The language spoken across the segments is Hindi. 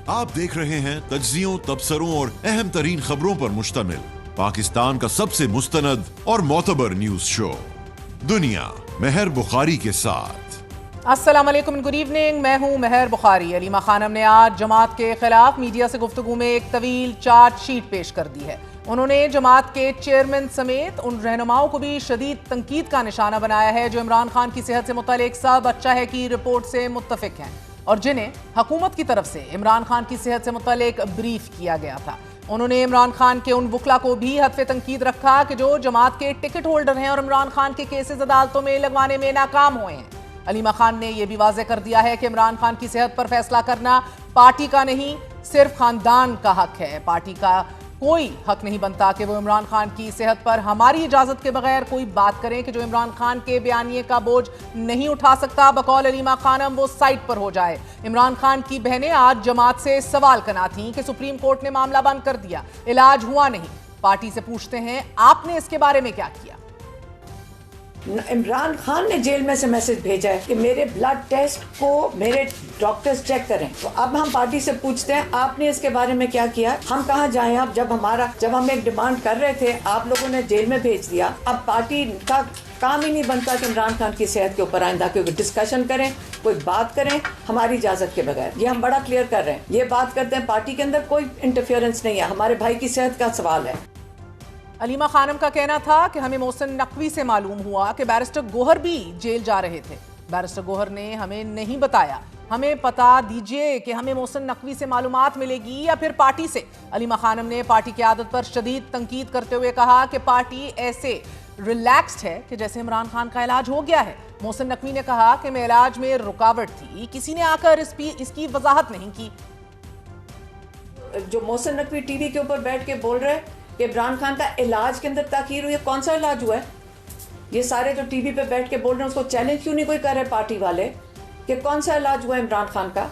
आप देख रहे हैं तज्जियों, तबसरों और अहम तरीन खबरों पर मुश्तमिल पाकिस्तान का सबसे मुस्तनद और मोतबर न्यूज शो दुनिया मेहर बुखारी के साथ। अस्सलाम वालेकुम, गुड इवनिंग। मैं हूं मेहर बुखारी। अलीमा खानम ने आज जमात के खिलाफ मीडिया से गुफ्तगू में एक तवील चार्जशीट पेश कर दी है। उन्होंने जमात के चेयरमैन समेत उन रहनुमाओं को भी शदीद तंकीद का निशाना बनाया है जो इमरान खान की सेहत से मुतालिक सब अच्छा है की रिपोर्ट से मुत्तफिक हैं और जिन्हें हुकूमत की तरफ से इमरान खान की सेहत से मुतालिक ब्रीफ किया गया था। उन्होंने इमरान खान के उन वकला को भी हदफ तंकीद रखा कि जो जमात के टिकट होल्डर हैं और इमरान खान के केसेस अदालतों में लगवाने में नाकाम हुए हैं। अलीमा खान ने यह भी वाज़ेह कर दिया है कि इमरान खान की सेहत पर फैसला करना पार्टी का नहीं, सिर्फ खानदान का हक है। पार्टी का कोई हक नहीं बनता कि वो इमरान खान की सेहत पर हमारी इजाजत के बगैर कोई बात करें कि जो इमरान खान के बयानिए का बोझ नहीं उठा सकता। बकौल अलीमा खानम वो साइड पर हो जाए। इमरान खान की बहनें आज जमात से सवाल कना थीं कि सुप्रीम कोर्ट ने मामला बंद कर दिया, इलाज हुआ नहीं। पार्टी से पूछते हैं आपने इसके बारे में क्या किया। इमरान खान ने जेल में से मैसेज भेजा है कि मेरे ब्लड टेस्ट को मेरे डॉक्टर्स चेक करें। तो अब हम पार्टी से पूछते हैं आपने इसके बारे में क्या किया। हम कहाँ जाएं अब जब हम एक डिमांड कर रहे थे आप लोगों ने जेल में भेज दिया। अब पार्टी का काम ही नहीं बनता कि इमरान खान की सेहत के ऊपर आइंदा कोई डिस्कशन करें, कोई बात करें हमारी इजाजत के बगैर। ये हम बड़ा क्लियर कर रहे हैं। ये बात करते हैं पार्टी के अंदर कोई इंटरफेरेंस नहीं है, हमारे भाई की सेहत का सवाल है। अलीमा खानम का कहना था कि हमें मोहसिन नकवी से मालूम हुआ कि बैरिस्टर गोहर भी जेल जा रहे थे। बैरिस्टर गोहर ने हमें नहीं बताया। हमें पता दीजिए कि हमें मोहसिन नकवी से मालूमात मिलेगी या फिर पार्टी से। अलीमा खानम ने पार्टी की आदत पर शदीद तंकीद करते हुए कहा कि पार्टी ऐसे रिलैक्स्ड है कि जैसे इमरान खान का इलाज हो गया है। मोहसिन नकवी ने कहा कि मैं इलाज में रुकावट थी, किसी ने आकर इसकी वजाहत नहीं की। जो मोहसिन नकवी टीवी के ऊपर बैठ के बोल रहे हैं कि इमरान खान का इलाज के अंदर ताखीर हुई है, कौन सा इलाज हुआ है? ये सारे जो टीवी पे बैठ के बोल रहे हैं उसको चैलेंज क्यों नहीं कोई कर रहे पार्टी वाले कि कौन सा इलाज हुआ है इमरान खान का?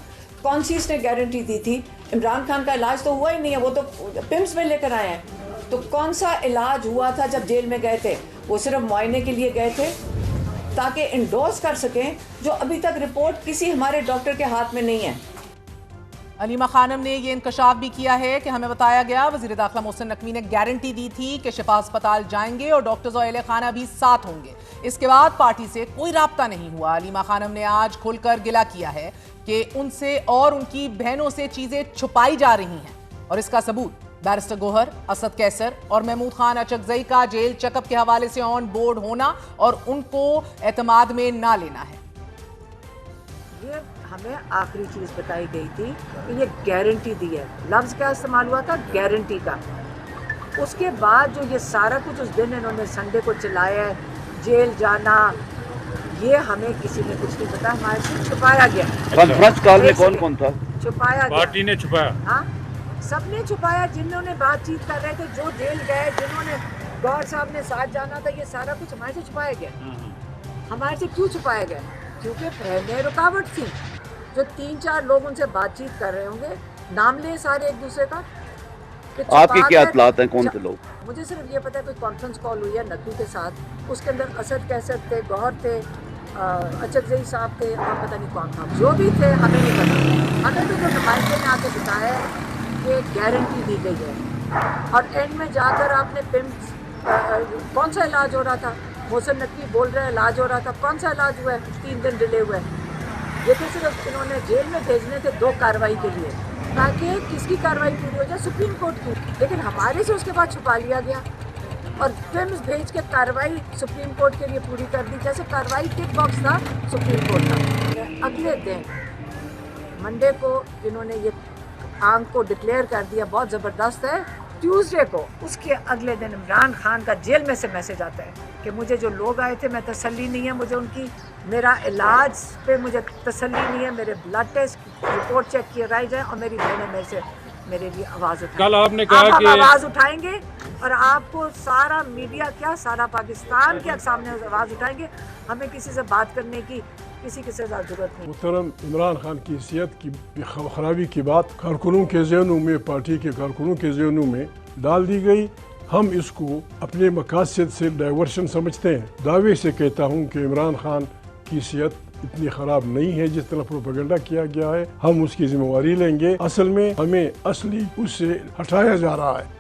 कौन सी इसने गारंटी दी थी? इमरान खान का इलाज तो हुआ ही नहीं है, वो तो पिम्स में लेकर आए हैं। तो कौन सा इलाज हुआ था जब जेल में गए थे? वो सिर्फ मुआयने के लिए गए थे ताकि इंडोर्स कर सकें, जो अभी तक रिपोर्ट किसी हमारे डॉक्टर के हाथ में नहीं है। अलीमा खानम ने यह इंकशाफ भी किया है कि हमें बताया गया वज़ीर दाखिला मोहसिन नकवी ने गारंटी दी थी कि शिफा अस्पताल जाएंगे और डॉक्टर्स और अहले खाना भी साथ होंगे। इसके बाद पार्टी से कोई राब्ता नहीं हुआ। अलीमा खानम ने आज खुलकर गिला किया है कि उनसे और उनकी बहनों से चीजें छुपाई जा रही हैं और इसका सबूत बैरिस्टर गोहर, असद कैसर और महमूद खान अचकजई का जेल चेकअप के हवाले से ऑन बोर्ड होना और उनको एतमाद में ना लेना है। ये हमें आखिरी चीज़ बताई गई थी कि ये गारंटी दी है। लफ्ज़ क्या इस्तेमाल हुआ था? गारंटी का। उसके बाद जो ये सारा कुछ उस दिन इन्होंने संडे को चलाया है, जेल जाना, ये हमें किसी ने कुछ नहीं बताया, हमारे से छुपाया गया। कॉन्फ्रेंस कॉल में कौन कौन था? छुपाया गया, पार्टी ने छुपाया। हाँ, सबने छुपाया। जिन्होंने बातचीत कर रहे थे, जो जेल गए, जिन्होंने गौर साहब ने साथ जाना था, ये सारा कुछ हमारे से छुपाया गया। हमारे से क्यों छुपाया गया? क्योंकि पहले रुकावट थी। जो 3-4 लोग उनसे बातचीत कर रहे होंगे, नाम ले सारे एक दूसरे का। आपके क्या इत्तलात हैं, कौन से लोग? मुझे सिर्फ ये पता है कोई कॉन्फ्रेंस कॉल हुई है नकवी के साथ, उसके अंदर असद कैसर थे, गौहर थे, अचकजई साहब थे और पता नहीं कौन था। जो भी थे हमें नहीं पता। हमें तो जो नुमाइंदे ने आके बताया है कि गारंटी दी गई है और एंड में जाकर आपने कौन सा इलाज हो रहा था? मोहसिन नकवी बोल रहे हैं इलाज हो रहा था। कौन सा इलाज हुआ है? 3 दिन डिले हुआ है। ये तो सिर्फ इन्होंने जेल में भेजने थे 2 कार्रवाई के लिए, ताकि किसकी कार्रवाई पूरी हो जाए? सुप्रीम कोर्ट की। लेकिन हमारे से उसके बाद छुपा लिया गया और फिल्म भेज के कार्रवाई सुप्रीम कोर्ट के लिए पूरी कर दी, जैसे कार्रवाई टिक बॉक्स था सुप्रीम कोर्ट का। अगले दिन मंडे को इन्होंने ये आंख को डिक्लेयर कर दिया, बहुत ज़बरदस्त है। ट्यूसडे को उसके अगले दिन इमरान खान का जेल में से मैसेज आता है कि मुझे जो लोग आए थे, मैं तसल्ली नहीं है मुझे उनकी, मेरा इलाज पे मुझे तसल्ली नहीं है, मेरे ब्लड टेस्ट रिपोर्ट चेक किए जाए और मेरी बहनें मेरे से मेरे लिए आवाज़ उठाएं। कल आपने कहा कि आवाज़ उठाएंगे और आपको सारा मीडिया क्या सारा पाकिस्तान के सामने आवाज़ उठाएंगे। हमें किसी से बात करने की किसी की जरूरत नहीं। मुहतरम इमरान खान की सेहत की खराबी की बात कारकुनों के ज़हनों में, पार्टी के कारकुनों के ज़हनों में डाल दी गई। हम इसको अपने मकासद से डाइवर्शन समझते हैं। दावे से कहता हूँ कि इमरान खान की सेहत इतनी ख़राब नहीं है जिस तरह प्रोपेगेंडा किया गया है। हम उसकी जिम्मेवारी लेंगे। असल में हमें असली उससे हटाया जा रहा है।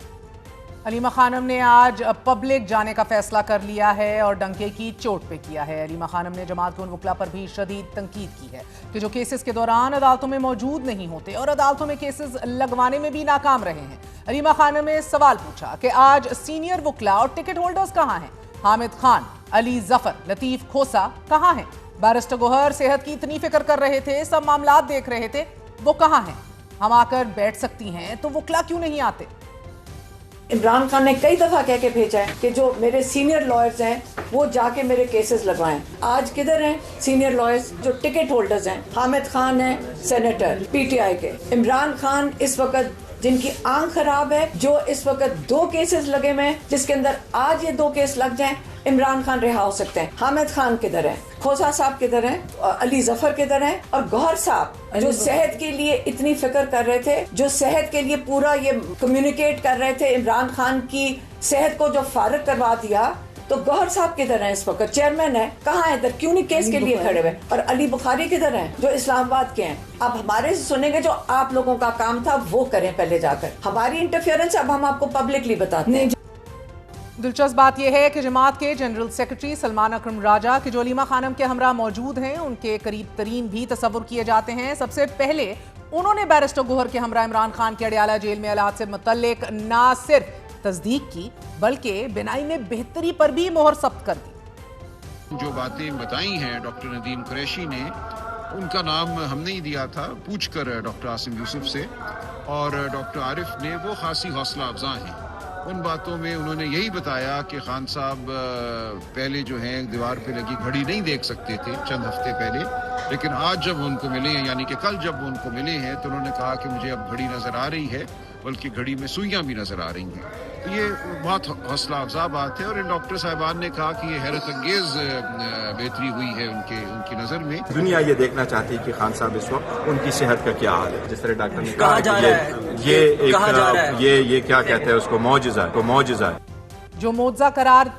अलीमा खानम ने आज पब्लिक जाने का फैसला कर लिया है और डंके की चोट पे किया है। अलीमा खानम ने जमात के उन वकला पर भी शदीद तनकीद की है कि जो केसेस के दौरान अदालतों में मौजूद नहीं होते और अदालतों में केसेस लगवाने में भी नाकाम रहे हैं। अलीमा खानम ने सवाल पूछा कि आज सीनियर वकला और टिकट होल्डर्स कहाँ हैं? हामिद खान, अली जफर, लतीफ खोसा कहाँ हैं? बैरिस्टर गोहर सेहत की इतनी फिक्र कर रहे थे, सब मामलात देख रहे थे, वो कहाँ हैं? हम आकर बैठ सकती हैं तो वकला क्यों नहीं आते? इमरान खान ने कई दफा कह के भेजा है कि जो मेरे सीनियर लॉयर्स हैं वो जाके मेरे केसेस लगवाएं। आज किधर हैं सीनियर लॉयर्स जो टिकट होल्डर्स हैं? हामिद खान है सेनेटर पीटीआई के, इमरान खान इस वक्त जिनकी आंख खराब है, जो इस वक्त 2 केसेस लगे हुए हैं, जिसके अंदर आज ये 2 केस लग जाएं, इमरान खान रिहा हो सकते हैं। हामिद खान किधर है? खोसा साहब किधर हैं? अली जफर किधर हैं? और गौहर साहब जो सेहत के लिए इतनी फिक्र कर रहे थे, जो सेहत के लिए पूरा ये कम्युनिकेट कर रहे थे, इमरान खान की सेहत को जो फारिग करवा दिया, तो गौहर साहब किधर हैं? इस वक्त चेयरमैन है, कहाँ है? इधर क्यों नहीं केस के लिए खड़े हुए? और अली बुखारी किधर हैं जो इस्लामाबाद के हैं? अब हमारे से सुनेंगे, जो आप लोगों का काम था वो करें पहले जाकर। हमारी इंटरफेरेंस अब हम आपको पब्लिकली बताते हैं। दिलचस्प बात यह है कि जमात के जनरल सेक्रेटरी सलमान अकरम राजा के जो अलीमा खानम के हमरा मौजूद हैं, उनके करीब तरीन भी तस्वुर किए जाते हैं। सबसे पहले उन्होंने बैरिस्टर गोहर के हमरा इमरान खान के अडियाला जेल में हालात से मुतल्लिक न सिर्फ तस्दीक की बल्कि बिनाई में बेहतरी पर भी मोहर सब्त कर दी। जो बातें बताई हैं डॉक्टर नदीम कुरैशी ने, उनका नाम हमने ही दिया था पूछकर डॉक्टर आसिम यूसुफ से, और डॉक्टर आरिफ ने वो खासी हौसला अफजा हैं। उन बातों में उन्होंने यही बताया कि खान साहब पहले जो है दीवार पे लगी घड़ी नहीं देख सकते थे चंद हफ्ते पहले, लेकिन आज जब उनको मिले हैं, यानी कि कल जब उनको मिले हैं, तो उन्होंने कहा कि मुझे अब घड़ी नज़र आ रही है, बल्कि घड़ी में सुइयां भी नज़र आ रही हैं। तो ये बहुत हौसला अफजा बात है। और इन डॉक्टर साहिबान ने कहा कि ये हैरत अंगेज बेहतरी हुई है उनकी नज़र में। दुनिया ये देखना चाहती है कि खान साहब इस वक्त उनकी सेहत का क्या हाल है। जिस तरह डॉक्टर ने कहा जा रहा है ये क्या कहते हैं उसको, मौजज़ा है। जो मौजज़ा करार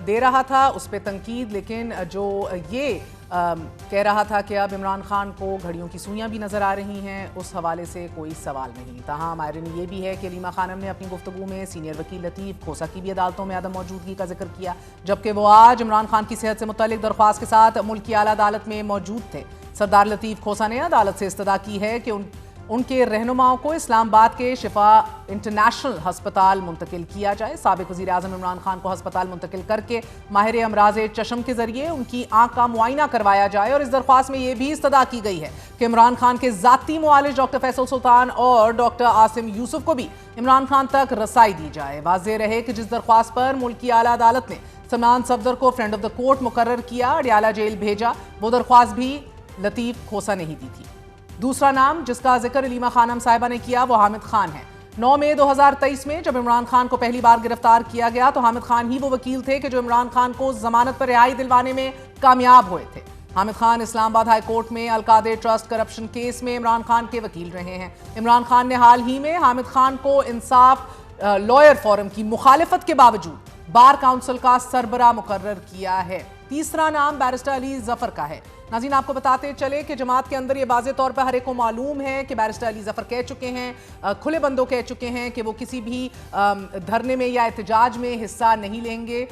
दे रहा था उस पर तनकीद, लेकिन जो ये कह रहा था कि अब इमरान खान को घड़ियों की सुइयां भी नज़र आ रही हैं, उस हवाले से कोई सवाल नहीं। तहां आयरनी ये भी है कि अलीमा खानम ने अपनी गुफ्तगू में सीनियर वकील लतीफ़ खोसा की भी अदालतों में अदम मौजूदगी का जिक्र किया, जबकि वो आज इमरान खान की सेहत से मुतल्लिक दरख्वास्त के साथ मुल्क की आला अदालत में मौजूद थे। सरदार लतीफ़ खोसा ने अदालत से इस्तदा की है कि उनके रहनुमाओं को इस्लामाबाद के शिफा इंटरनेशनल हस्पताल मुंतकिल किया जाए। साबिक वज़ीर आज़म इमरान खान को हस्पताल मुंतकिल करके माहिर अमराज़ चशम के जरिए उनकी आंख का मुआयना करवाया जाए। और इस दरख्वास्त में यह भी इस्तदा की गई है कि इमरान खान के ज़ाती मुआलिज डॉक्टर फैसल सुल्तान और डॉक्टर आसिम यूसुफ को भी इमरान खान तक रसाई दी जाए। वाज़ेह रहे कि जिस दरख्वास्त पर मुल्क की आला अदालत ने सलमान सफदर को फ्रेंड ऑफ द कोर्ट मुकर्रर किया, अडियाला जेल भेजा, वो दरख्वास्त भी लतीफ़ खोसा ने ही दी थी। दूसरा नाम जिसका जिक्र अलीमा खानम साहिबा ने किया वो हामिद खान है। 9 मई 2023 में जब इमरान खान को पहली बार गिरफ्तार किया गया तो हामिद खान ही वो वकील थे कि जो इमरान खान को जमानत पर रिहाई दिलवाने में कामयाब हुए थे। हामिद खान इस्लामाबाद हाई कोर्ट में अलकादे ट्रस्ट करप्शन केस में इमरान खान के वकील रहे हैं। इमरान खान ने हाल ही में हामिद खान को इंसाफ लॉयर फोरम की मुखालिफत के बावजूद बार काउंसिल का सरबरा मुकर्रर किया है। तीसरा नाम बैरिस्टर अली जफर का है। नाज़रीन, आपको बताते चले कि जमात के अंदर ये वाज़े तौर पर हर एक को मालूम है कि बैरिस्टर अली जफर कह चुके हैं, खुले बंदों कह चुके हैं कि वो किसी भी धरने में या एहतजाज में हिस्सा नहीं लेंगे।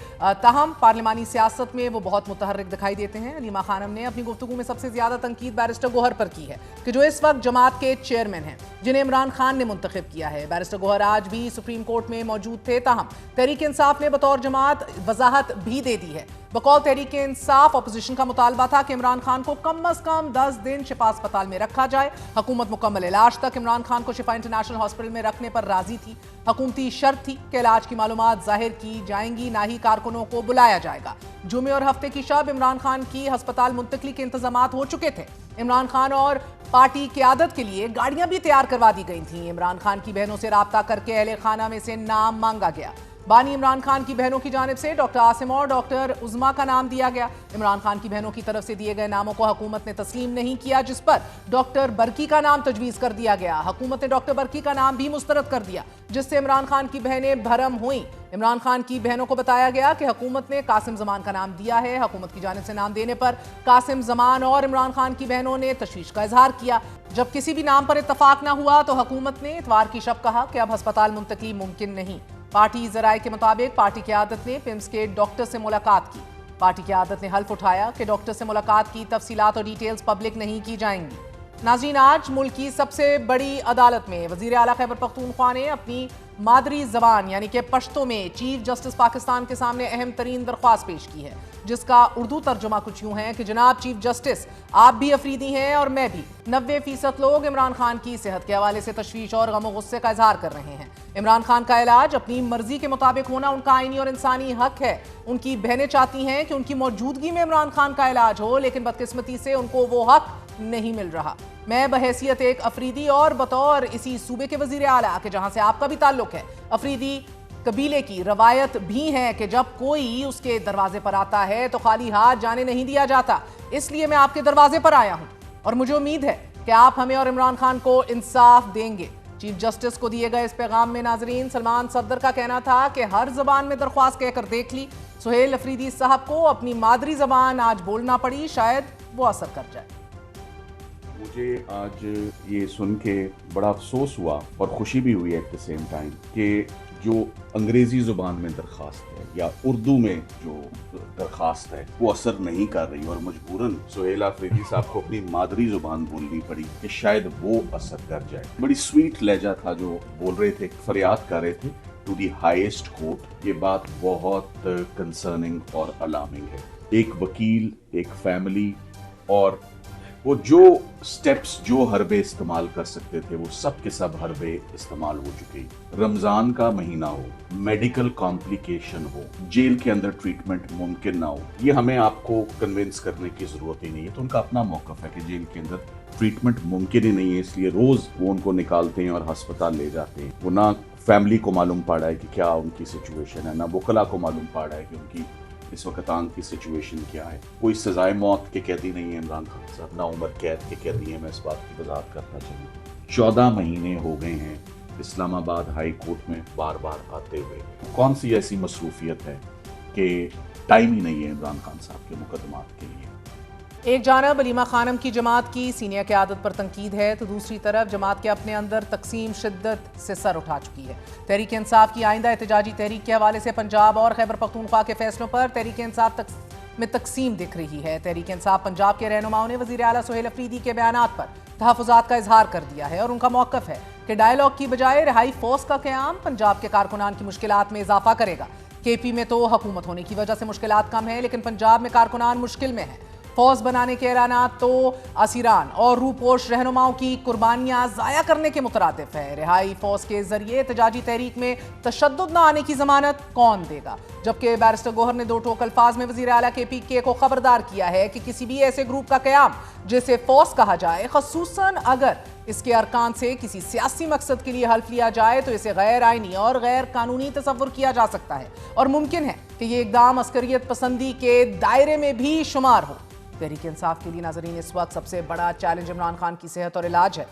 ताहम पार्लिमानी सियासत में वो बहुत मुतहर्रिक दिखाई देते हैं। अलीमा खानम ने अपनी गुफ्तगू में सबसे ज़्यादा तनकीद बैरिस्टर गोहर पर की है कि जो इस वक्त जमात के चेयरमैन हैं, जिन्हें इमरान खान ने मुंतखब किया है। बैरिस्टर गोहर आज भी सुप्रीम कोर्ट में मौजूद थे। ताहम तहरीक इंसाफ ने बतौर जमात वजाहत भी दे दी है। बकौल तहरीक इंसाफ अपोजिशन का मुतालबा था कि इमरान खान को कम अज कम 10 दिन शिफा अस्पताल में रखा जाए। हुकूमत मुकम्मल इलाज तक इमरान खान को शिफा इंटरनेशनल हॉस्पिटल में रखने पर राजी थी। हुकूमती शर्त थी कि इलाज की मालूमात जाहिर की जाएंगी, ना ही कारकुनों को बुलाया जाएगा। जुमे और हफ्ते की शब इमरान खान की अस्पताल मुंतकली के इंतजामात हो चुके थे। इमरान खान और पार्टी क़यादत के लिए गाड़ियां भी तैयार करवा दी गई थीं। इमरान खान की बहनों से राब्ता करके अहले खाना में से नाम मांगा गया। बानी इमरान खान की बहनों की जानिब से डॉक्टर आसिम और डॉक्टर उज़मा का नाम दिया गया। इमरान खान की बहनों की तरफ से दिए गए नामों को हुकूमत ने तस्लीम नहीं किया, जिस पर डॉक्टर बरकी का नाम तजवीज़ कर दिया गया। हुकूमत ने डॉक्टर बरकी का नाम भी मुस्तरद कर दिया, जिससे इमरान खान की बहनें भरम हुई। इमरान खान की बहनों को बताया गया कि हुकूमत ने कासिम जमान का नाम दिया है। हुकूमत की जानिब से नाम देने पर कासिम जमान और इमरान खान की बहनों ने तशवीश का इजहार किया। जब किसी भी नाम पर इत्तफाक न हुआ तो हुकूमत ने इतवार की शब कहा कि अब अस्पताल मुंतकली मुमकिन नहीं। पार्टी जराये के मुताबिक पार्टी क़यादत ने पिम्स के डॉक्टर से मुलाकात की। पार्टी क़यादत ने हल्फ उठाया कि डॉक्टर से मुलाकात की तफसीलात और डिटेल्स पब्लिक नहीं की जाएंगी। नाज़रीन, आज मुल्क की सबसे बड़ी अदालत में वज़ीर आला खैबर पख्तूनख्वा ने अपनी मादरी ज़बान यानी कि पश्तो में चीफ जस्टिस पाकिस्तान के सामने अहम तरीन दरख्वास्त पेश की है, जिसका उर्दू तर्जुमा कुछ यूँ है कि जनाब चीफ जस्टिस, आप भी अफरीदी हैं और मैं भी। 90% लोग इमरान खान की सेहत के हवाले से तशवीश और गम गुस्से का इजहार कर रहे हैं। इमरान खान का इलाज अपनी मर्जी के मुताबिक होना उनका आईनी और इंसानी हक है। उनकी बहनें चाहती हैं कि उनकी मौजूदगी में इमरान खान का इलाज हो, लेकिन बदकिस्मती से उनको वो हक नहीं मिल रहा। मैं बहैसियत एक अफरीदी और बतौर इसी सूबे के वजीर आला के जहां से आपका भी ताल्लुक है, अफरीदी कबीले की रवायत भी है कि जब कोई उसके दरवाजे पर आता है तो खाली हाथ जाने नहीं दिया जाता। इसलिए मैं आपके दरवाजे पर आया हूं और मुझे उम्मीद है कि आप हमें और इमरान खान को इंसाफ देंगे। चीफ जस्टिस को दिए गए इस पैगाम में नाजरीन सलमान सफदर का कहना था कि हर जबान में दरख्वास्त कहकर देख ली। सुहेल अफरीदी साहब को अपनी मादरी जबान आज बोलना पड़ी, शायद वो असर कर जाए। मुझे आज ये सुन के बड़ा अफसोस हुआ और खुशी भी हुई एट द सेम टाइम कि जो अंग्रेजी ज़ुबान में दरख्वास्त है या उर्दू में जो दरख्वास्त है वो असर नहीं कर रही और मजबूरन सुहेल अफरीदी साहब को अपनी मादरी ज़ुबान बोलनी पड़ी कि शायद वो असर कर जाए। बड़ी स्वीट लहजा था जो बोल रहे थे, फरियाद कर रहे थे टू दी हाईएस्ट कोर्ट। ये बात बहुत कंसर्निंग और अलार्मिंग है। एक वकील, एक फैमिली और वो जो स्टेप्स, जो हरबे इस्तेमाल कर सकते थे वो सब के सब हरबे इस्तेमाल हो चुके। रमजान का महीना हो, मेडिकल कॉम्प्लिकेशन हो, जेल के अंदर ट्रीटमेंट मुमकिन ना हो, ये हमें आपको कन्विंस करने की जरूरत ही नहीं है। तो उनका अपना मौकफ है कि जेल के अंदर ट्रीटमेंट मुमकिन ही नहीं है, इसलिए रोज वो उनको निकालते हैं और अस्पताल ले जाते हैं। वो ना फैमिली को मालूम पड़ा है कि क्या उनकी सिचुएशन है, ना वकला को मालूम पड़ा है कि उनकी इस वक्त आंख की सिचुएशन क्या है। कोई सजाए मौत के कैदी नहीं है इमरान खान साहब, ना उम्र कैद के कैदी है। मैं इस बात की वजाहत करना चाहिए। 14 महीने हो गए हैं इस्लामाबाद हाई कोर्ट में बार बार आते हुए। कौन सी ऐसी मसरूफियत है कि टाइम ही नहीं है इमरान खान साहब के मुकदमात के लिए। एक जानब अलीमा खानम की जमात की सीनियर क़यादत पर तनकीद है, तो दूसरी तरफ जमात के अपने अंदर तकसीम शिद्दत से सर उठा चुकी है। तहरीक इंसाफ की आइंदा एहतजाजी तहरीक के हवाले से पंजाब और खैबर पख्तूनख्वा के फैसलों पर तहरीक इंसाफ में तकसीम दिख रही है। तहरीक इंसाफ पंजाब के रहनुमाओं ने वज़ीर आला सुहेल अफरीदी के बयानात पर तहफ़्फ़ुज़ात का इजहार कर दिया है और उनका मौक़िफ़ है कि डायलॉग की बजाय रिहाई फोर्स का क़याम पंजाब के कारकुनान की मुश्किलात में इजाफा करेगा। KP में तो हुकूमत होने की वजह से मुश्किलात कम है, लेकिन पंजाब में कारकुनान मुश्किल में है। फौज बनाने के ऐलानात तो असीरान और रूपोश रहनुमाओं की कुर्बानियां ज़ाया करने के मुतरादिफ है। रिहाई फौज के जरिए एहतजाजी तहरीक में तशद्दुद न आने की जमानत कौन देगा? जबकि बैरिस्टर गौहर ने दो टोक अल्फाज में वज़ीर आला KPK को खबरदार किया है कि किसी भी ऐसे ग्रुप का क़याम जिसे फौज कहा जाए, खसूसन अगर इसके अरकान से किसी सियासी मकसद के लिए हल्फ लिया जाए, तो इसे गैर आइनी और गैर कानूनी तसव्वुर किया जा सकता है और मुमकिन है कि ये इकदाम अस्करियत पसंदी के दायरे में भी शुमार हो। तहरीक इंसाफ के लिए नाजरीन इस वक्त सबसे बड़ा चैलेंज इमरान खान की सेहत और इलाज है,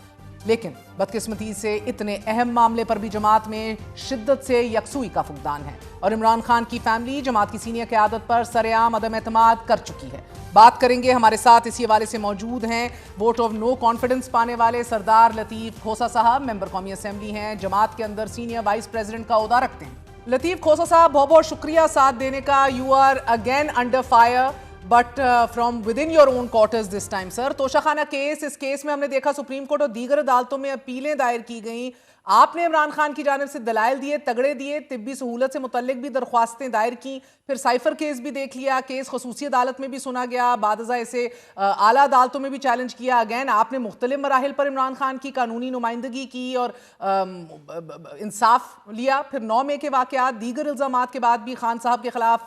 लेकिन बदकिस्मती से इतने अहम मामले पर भी जमात में शिद्दत से यकसुई का फुकदान है और इमरान खान की फैमिली जमात की सीनियर क़यादत पर सरेआम अदम एतमाद कर चुकी है। बात करेंगे, हमारे साथ इसी हवाले से मौजूद हैं वोट ऑफ नो कॉन्फिडेंस पाने वाले सरदार लतीफ़ खोसा साहब, मेंबर कौमी असम्बली हैं, जमात के अंदर सीनियर वाइस प्रेसिडेंट का ओहदा रखते हैं। लतीफ़ खोसा साहब, बहुत बहुत शुक्रिया साथ देने का। You are again under fire but from within your own quarters this time sir. तोशाखाना केस, इस केस में हमने देखा सुप्रीम कोर्ट और दीगर अदालतों में अपीलें दायर की गई। आपने इमरान खान की जानिब से दलाइल दिए, तगड़े दिए, तिब्बी सहूलत से मुतल्लिक भी दरख्वास्तें दायर की, फिर साइफर केस भी देख लिया, केस खसूसी अदालत में भी सुना गया, बादज़ा इसे आला अदालतों में भी चैलेंज किया। अगैन आपने मुख्तलिफ मराहिल पर इमरान खान की कानूनी नुमाइंदगी की और इंसाफ लिया। फिर 9 मई के वाक़यात, दीगर इल्ज़ामात के बाद भी खान साहब के खिलाफ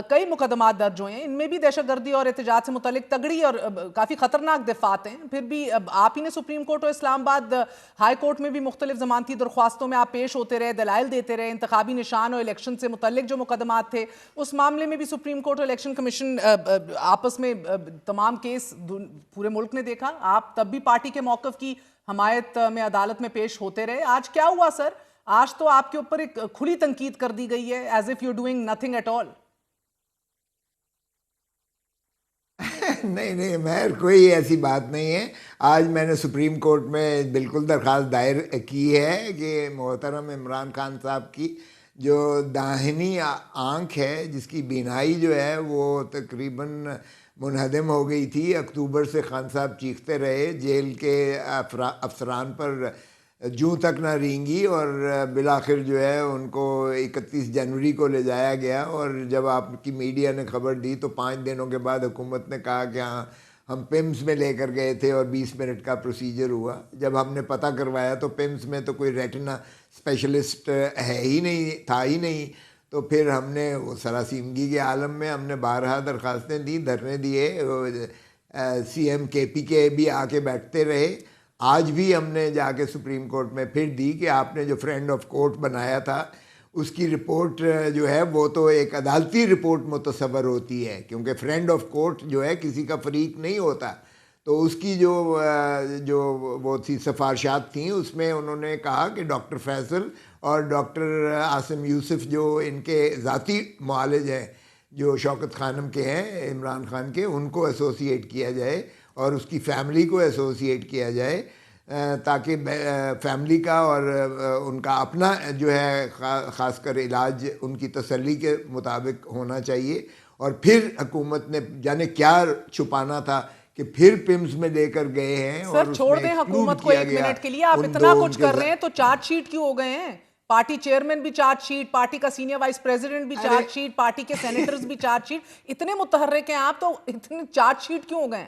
कई मुकदमात दर्ज हुए हैं, इनमें भी दहशत दहशतगर्दी और एहतजाज से मुतल्लिक तगड़ी और काफ़ी ख़तरनाक दफात हैं, फिर भी आप ही ने सुप्रीम कोर्ट और इस्लामाबाद हाई कोर्ट में भी मुख्तलिफ ज़मानती दरख्वास्तों में आप पेश होते रहे, दलाइल देते रहे, इंतखाबी निशान और इलेक्शन से मुतल्लिक जो मुकदमात थे उस मामले में भी सुप्रीम कोर्ट और इलेक्शन कमीशन आपस में तमाम केस पूरे मुल्क ने देखा। आप तब भी पार्टी के मौक़िफ़ की हमायत में अदालत में पेश होते रहे। आज क्या हुआ सर? आज तो आपके ऊपर एक खुली तनकीद कर दी गई है, as if you doing nothing at all. नहीं महर, कोई ऐसी बात नहीं है। आज मैंने सुप्रीम कोर्ट में बिल्कुल दरख्वास्त दायर की है कि मोहतरम इमरान खान साहब की जो दाहिनी आंख है, जिसकी बीनाई जो है वो तकरीबन मुनहदम हो गई थी। अक्टूबर से खान साहब चीखते रहे, जेल के अफसरान पर जूं तक ना रेंगी और बिलाखिर जो है उनको 31 जनवरी को ले जाया गया। और जब आपकी मीडिया ने खबर दी तो 5 दिनों के बाद हुकूमत ने कहा कि हाँ हम पिम्स में लेकर गए थे और 20 मिनट का प्रोसीजर हुआ। जब हमने पता करवाया तो पिम्स में तो कोई रेटिना स्पेशलिस्ट है ही नहीं, था ही नहीं। तो फिर हमने वो सरासीमगी के आलम में हमने 12 दरख्वास्तें दी, धरने दिए, CM KP के भी आके बैठते रहे। आज भी हमने जाके सुप्रीम कोर्ट में फिर दी कि आपने जो फ्रेंड ऑफ कोर्ट बनाया था उसकी रिपोर्ट जो है वो तो एक अदालती रिपोर्ट मुतसवर होती है, क्योंकि फ्रेंड ऑफ कोर्ट जो है किसी का फरीक नहीं होता। तो उसकी जो वो थी सिफारिशात थी, उसमें उन्होंने कहा कि डॉक्टर फैसल और डॉक्टर आसिम यूसुफ जो इनके ज़ाती मुआलिज हैं, जो शौकत खानम के हैं, इमरान खान के, उनको एसोसिएट किया जाए और उसकी फैमिली को एसोसिएट किया जाए, ताकि फैमिली का और उनका अपना जो है ख़ासकर इलाज उनकी तसल्ली के मुताबिक होना चाहिए। और फिर हुकूमत ने जाने क्या छुपाना था कि फिर पिम्स में लेकर गए हैं। सर और छोड़ दें हुकूमत को 1 मिनट के लिए, आप इतना कुछ कर रहे हैं तो चार्जशीट क्यों हो गए हैं? पार्टी चेयरमैन भी चार्जशीट, पार्टी का सीनियर वाइस प्रेसिडेंट भी चार्जशीट, पार्टी के सेनेटर्स भी चार्जशीट, इतने मुतहर्रिक हैं आप तो इतने चार्जशीट क्यों हो गए?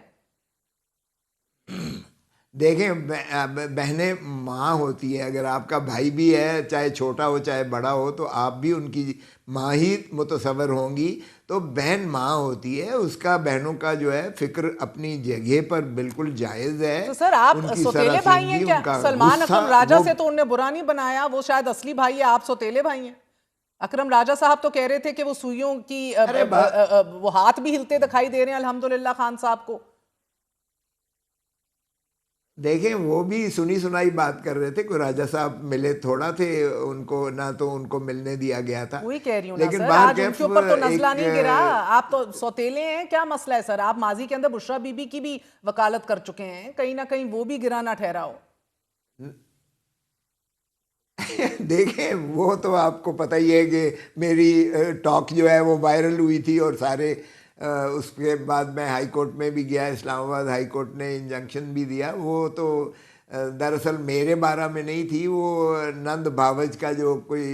देखें, बहनें माँ होती है। अगर आपका भाई भी है, चाहे छोटा हो चाहे बड़ा हो, तो आप भी उनकी माँ ही मुतसवर होंगी। तो बहन माँ होती है, उसका बहनों का जो है फिक्र अपनी जगह पर बिल्कुल जायज़ है। तो सर आप सौतेले भाई हैं क्या? सलमान अकरम राजा से तो उन्होंने बुरा नहीं बनाया, वो शायद असली भाई है, आप सौतेले भाई हैं। अकरम राजा साहब तो कह रहे थे कि वो सुइयों की वो हाथ भी हिलते दिखाई दे रहे हैं अल्हम्दुलिल्लाह खान साहब को। देखें, वो भी सुनी सुनाई बात कर रहे थे, कोई राजा साहब मिले थोड़ा थे उनको, ना तो उनको मिलने दिया गया था। वही कह रही हूँ ना सर, आज उनके ऊपर तो नजला नहीं गिरा। आप तो सौतेले हैं, क्या मसला है सर? आप माजी के अंदर बुशरा बीबी की भी वकालत कर चुके हैं, कहीं ना कहीं वो भी गिरा ना ठहरा हो। देखें, वो तो आपको पता ही है कि मेरी टॉक जो है वो वायरल हुई थी और सारे उसके बाद मैं हाई कोर्ट में भी गया, इस्लामाबाद हाई कोर्ट ने इंजंक्शन भी दिया। वो तो दरअसल मेरे बारे में नहीं थी, वो नंद भावज का जो कोई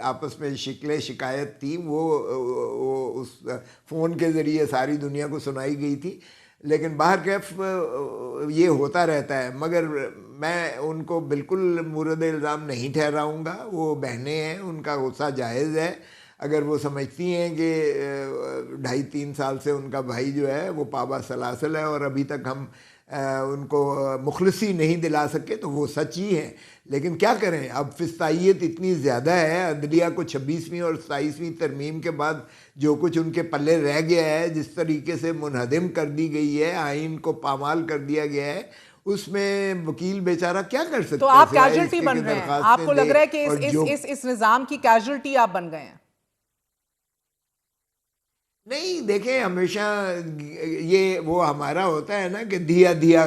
आपस में शिकायत थी वो उस फ़ोन के ज़रिए सारी दुनिया को सुनाई गई थी। लेकिन बाहर कैफ ये होता रहता है, मगर मैं उनको बिल्कुल मुर्द इल्ज़ाम नहीं ठहराऊँगा। वो बहनें हैं, उनका गुस्सा जायज़ है। अगर वो समझती हैं कि 2.5-3 साल से उनका भाई जो है वो पाबा सलासल है और अभी तक हम उनको मुखलसी नहीं दिला सके, तो वो सच ही है। लेकिन क्या करें, अब फिस्तायत इतनी ज़्यादा है, अदलिया को 26वीं और 27वीं तरमीम के बाद जो कुछ उनके पल्ले रह गया है, जिस तरीके से मुनहदम कर दी गई है, आइन को पामाल कर दिया गया है, उसमें वकील बेचारा क्या कर सकते हैं? तो आप कैजुअल्टी बन रहे हैं, आपको लग रहा है कि इस निज़ाम की कैजुअल्टी आप बन गए हैं? नहीं, देखें, हमेशा ये वो हमारा होता है ना कि धिया धिया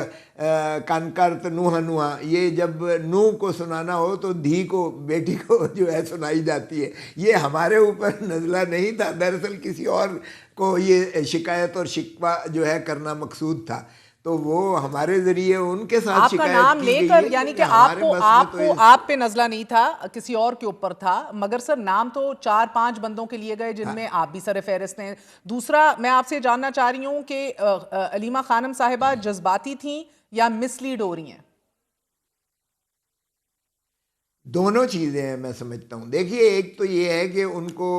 कनकर नुहा नुहा, ये जब नूह को सुनाना हो तो धी को, बेटी को जो है सुनाई जाती है। ये हमारे ऊपर नज़ला नहीं था, दरअसल किसी और को ये शिकायत और शिकवा जो है करना मकसूद था, तो वो हमारे ज़रिए उनके साथ आपका नाम लेकर, यानी कि आपको आप पे नज़ला नहीं था, किसी और के ऊपर था, मगर सर नाम तो 4-5 बंदों के लिए गए जिनमें आप भी सर फहरिस्त हैं। दूसरा, मैं आपसे जानना चाह रही हूँ कि अलीमा खानम साहिबा जज्बाती थी या मिसलीड हो रही हैं? दोनों चीज़ें हैं मैं समझता हूँ। देखिए, एक तो ये है कि उनको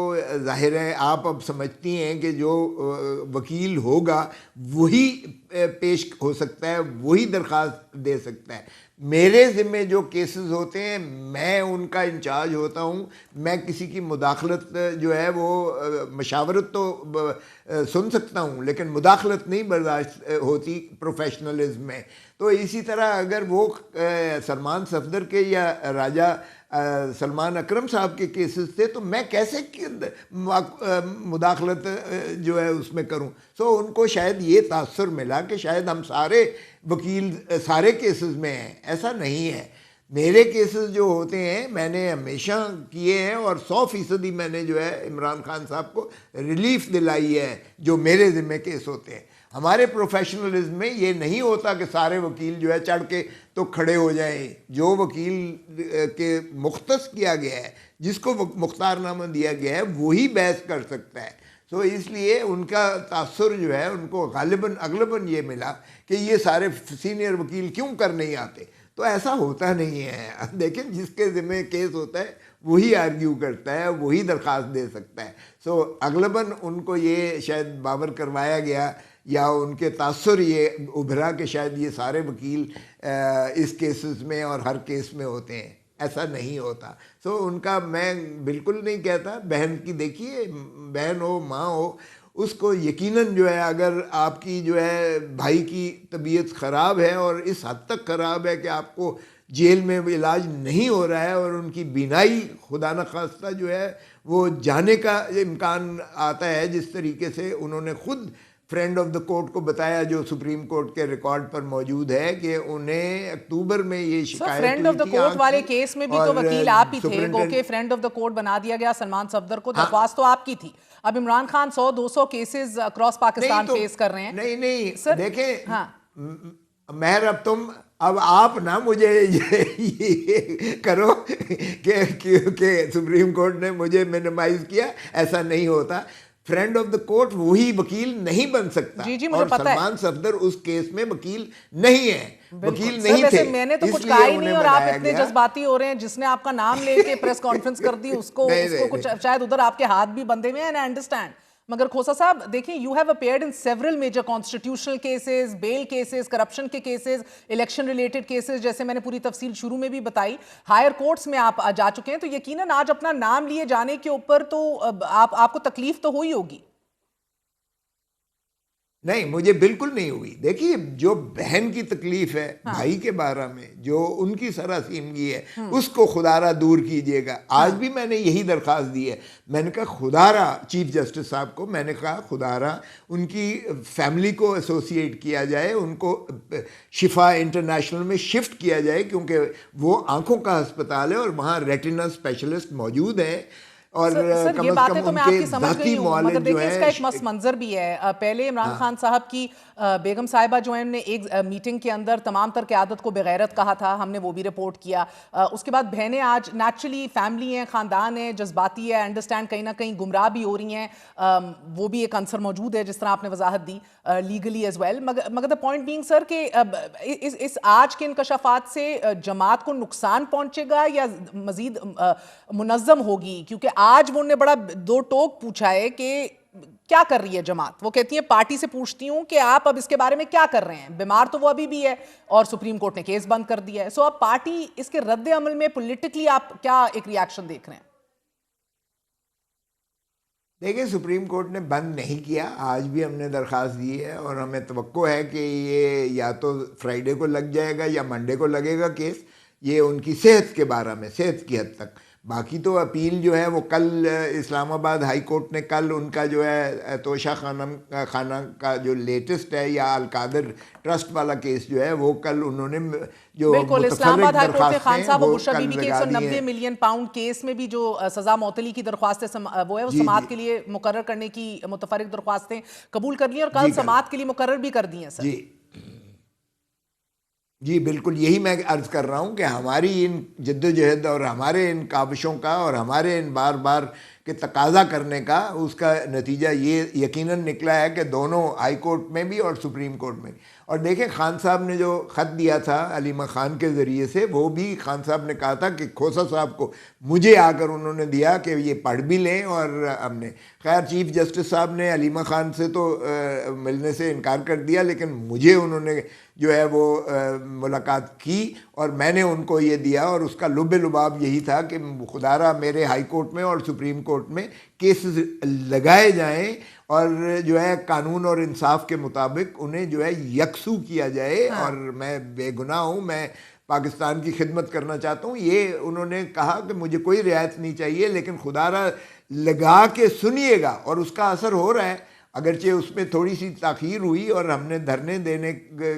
जाहिर है आप अब समझती हैं कि जो वकील होगा वही पेश हो सकता है, वही दरख्वास्त दे सकता है। मेरे ज़िम्मे जो केसेस होते हैं मैं उनका इंचार्ज होता हूँ। मैं किसी की मुदाखलत जो है वो मशावरत तो सुन सकता हूँ लेकिन मुदाखलत नहीं बर्दाश्त होती प्रोफेशनलिज्म में। तो इसी तरह अगर वो सलमान सफदर के या राजा सलमान अकरम साहब के केसेस थे तो मैं कैसे मुदाखलत जो है उसमें करूं। सो उनको शायद ये तासुर मिला कि शायद हम सारे वकील सारे केसेस में हैं। ऐसा नहीं है। मेरे केसेस जो होते हैं मैंने हमेशा किए हैं और 100% मैंने जो है इमरान खान साहब को रिलीफ दिलाई है जो मेरे ज़िम्मे केस होते हैं। हमारे प्रोफेशनलिज्म में ये नहीं होता कि सारे वकील जो है चढ़ के तो खड़े हो जाएं। जो वकील के मुख्तस किया गया है, जिसको मुख्तारनामा दिया गया है, वही बहस कर सकता है। तो इसलिए उनका तासुर जो है उनको अगलबन ये मिला कि ये सारे सीनियर वकील क्यों कर नहीं आते। तो ऐसा होता नहीं है। लेकिन जिसके ज़िम्मे केस होता है वही आर्ग्यू करता है, वही दरख्वास्त दे सकता है। सो अगलबन उनको ये शायद बावर करवाया गया या उनके तासुर ये उभरा कि शायद ये सारे वकील इस केसेस में और हर केस में होते हैं। ऐसा नहीं होता। सो उनका मैं बिल्कुल नहीं कहता। बहन की देखिए, बहन हो माँ हो, उसको यकीनन जो है अगर आपकी जो है भाई की तबीयत ख़राब है और इस हद तक ख़राब है कि आपको जेल में इलाज नहीं हो रहा है और उनकी बीनाई खुदा न खास्ता जो है वो जाने का इम्कान आता है, जिस तरीके से उन्होंने खुद फ्रेंड ऑफ द कोर्ट को बताया जो सुप्रीम कोर्ट के रिकॉर्ड पर मौजूद है कि उन्हें अक्टूबर में ये शिकायत फ्रेंड ऑफ द कोर्ट वाले केस में भी तो वकील आप ही थे, गोके फ्रेंड ऑफ द कोर्ट बना दिया गया सलमान सफदर को। दरख्वास्त तो आपकी थी। अब Imran Khan 100-200 cases across Pakistan face कर रहे हैं। नहीं सर देखें, हाँ महर अब आप ना मुझे ये करो कि सुप्रीम कोर्ट ने मुझे मिनिमाइज किया। ऐसा नहीं होता। फ्रेंड ऑफ द कोर्ट वही वकील नहीं बन सकता। जी मुझे और पता सलमान सफदर उस केस में वकील नहीं है, वकील नहीं थे। मैंने तो कुछ कहा ही नहीं और आप इतने जज्बाती हो रहे हैं। जिसने आपका नाम लेके प्रेस कॉन्फ्रेंस कर दी उसको कुछ शायद उधर आपके हाथ भी बंधे हुए हैं। I understand. मगर खोसा साहब देखिए, you have appeared in several major constitutional cases, bail cases, corruption के केसेस, इलेक्शन रिलेटेड केसेस, जैसे मैंने पूरी तफसील शुरू में भी बताई। हायर कोर्ट्स में आप जा चुके हैं, तो यकीनन आज अपना नाम लिए जाने के ऊपर तो आपको तकलीफ तो हुई होगी। नहीं, मुझे बिल्कुल नहीं हुई। देखिए, जो बहन की तकलीफ है भाई के बारे में, जो उनकी सरासीमगी है, उसको खुदारा दूर कीजिएगा। आज भी मैंने यही दरख्वास्त दी है। मैंने कहा खुदारा चीफ जस्टिस साहब को, मैंने कहा खुदारा उनकी फैमिली को एसोसिएट किया जाए, उनको शिफा इंटरनेशनल में शिफ्ट किया जाए, क्योंकि वो आंखों का अस्पताल है और वहाँ रेटिना स्पेशलिस्ट मौजूद हैं। और सर ये बातें तो मैं आपकी समझ गई हूँ, मगर देखिए इसका एक मस्त मंजर भी है। पहले इमरान खान साहब की बेगम साहिबा जो है, उन्होंने एक मीटिंग के अंदर तमाम तर क़यादत को बेगैरत कहा था, हमने वो भी रिपोर्ट किया। उसके बाद बहनें आज नेचुरली फैमिली हैं, ख़ानदान है, जज्बाती है, अंडरस्टैंड कहीं ना कहीं गुमराह भी हो रही हैं। वो भी एक आंसर मौजूद है जिस तरह आपने वजाहत दी, लीगली एज वेल। मगर द पॉइंट बीइंग सर कि इस आज के इंकशाफात से जमात को नुकसान पहुँचेगा या मज़ीद मुनज़्ज़म होगी? क्योंकि आज वो ने बड़ा दो टोक पूछा है कि क्या कर रही है जमात। वो कहती है पार्टी से पूछती हूं कि आप अब इसके बारे में क्या कर रहे हैं। बीमार तो वो अभी भी है और सुप्रीम कोर्ट ने केस बंद कर दिया है। सो अब पार्टी इसके रद्द अमल में पॉलिटिकली आप क्या एक रिएक्शन देख रहे हैं? देखिए, सुप्रीम कोर्ट ने बंद नहीं किया। आज भी हमने दरख्वास्त दी है और हमें तवक्को है कि ये या तो फ्राइडे को लग जाएगा या मंडे को लगेगा केस। ये उनकी सेहत के बारे में, सेहत की हद तक। बाकी तो अपील जो है वो कल इस्लामाबाद हाई कोर्ट ने कल उनका जो है तोशा खाना का जो लेटेस्ट है या अलकादर ट्रस्ट वाला केस जो है वो कल उन्होंने जो बिल्कुल इस्लामाबाद हाई कोर्ट ने खान साहब और बुशरा बीबी के 190 मिलियन पाउंड केस में भी जो सजा मौतली की दरख्वास्त है वो है वो समाअत के लिए मुकर्रर करने की मुतफरिक दरख्वास्तें कबूल कर ली और कल समाअत के लिए मुकर्रर भी कर दी हैं सर। जी बिल्कुल, यही मैं अर्ज़ कर रहा हूँ कि हमारी इन जद्दोजहद और हमारे इन काविशों का और हमारे इन बार बार कि तकाजा करने का, उसका नतीजा ये यकीनन निकला है कि दोनों हाई कोर्ट में भी और सुप्रीम कोर्ट में। और देखें, खान साहब ने जो ख़त दिया था अलीमा खान के ज़रिए से, वो भी खान साहब ने कहा था कि खोसा साहब को मुझे आकर उन्होंने दिया कि ये पढ़ भी लें। और हमने खैर चीफ़ जस्टिस साहब ने अलीमा खान से तो मिलने से इनकार कर दिया, लेकिन मुझे उन्होंने जो है वो मुलाकात की और मैंने उनको ये दिया। और उसका लुब लुबाब यही था कि खुदारा मेरे हाई कोर्ट में और सुप्रीम कोर्ट में केसेस लगाए जाएं और जो है कानून और इंसाफ के मुताबिक उन्हें जो है यकसू किया जाए। हाँ। और मैं बेगुनाह हूँ, मैं पाकिस्तान की खिदमत करना चाहता हूँ। ये उन्होंने कहा कि मुझे कोई रियायत नहीं चाहिए, लेकिन खुदारा लगा के सुनिएगा। और उसका असर हो रहा है, अगरचे उसमें थोड़ी सी ताख़ीर हुई और हमने धरने देने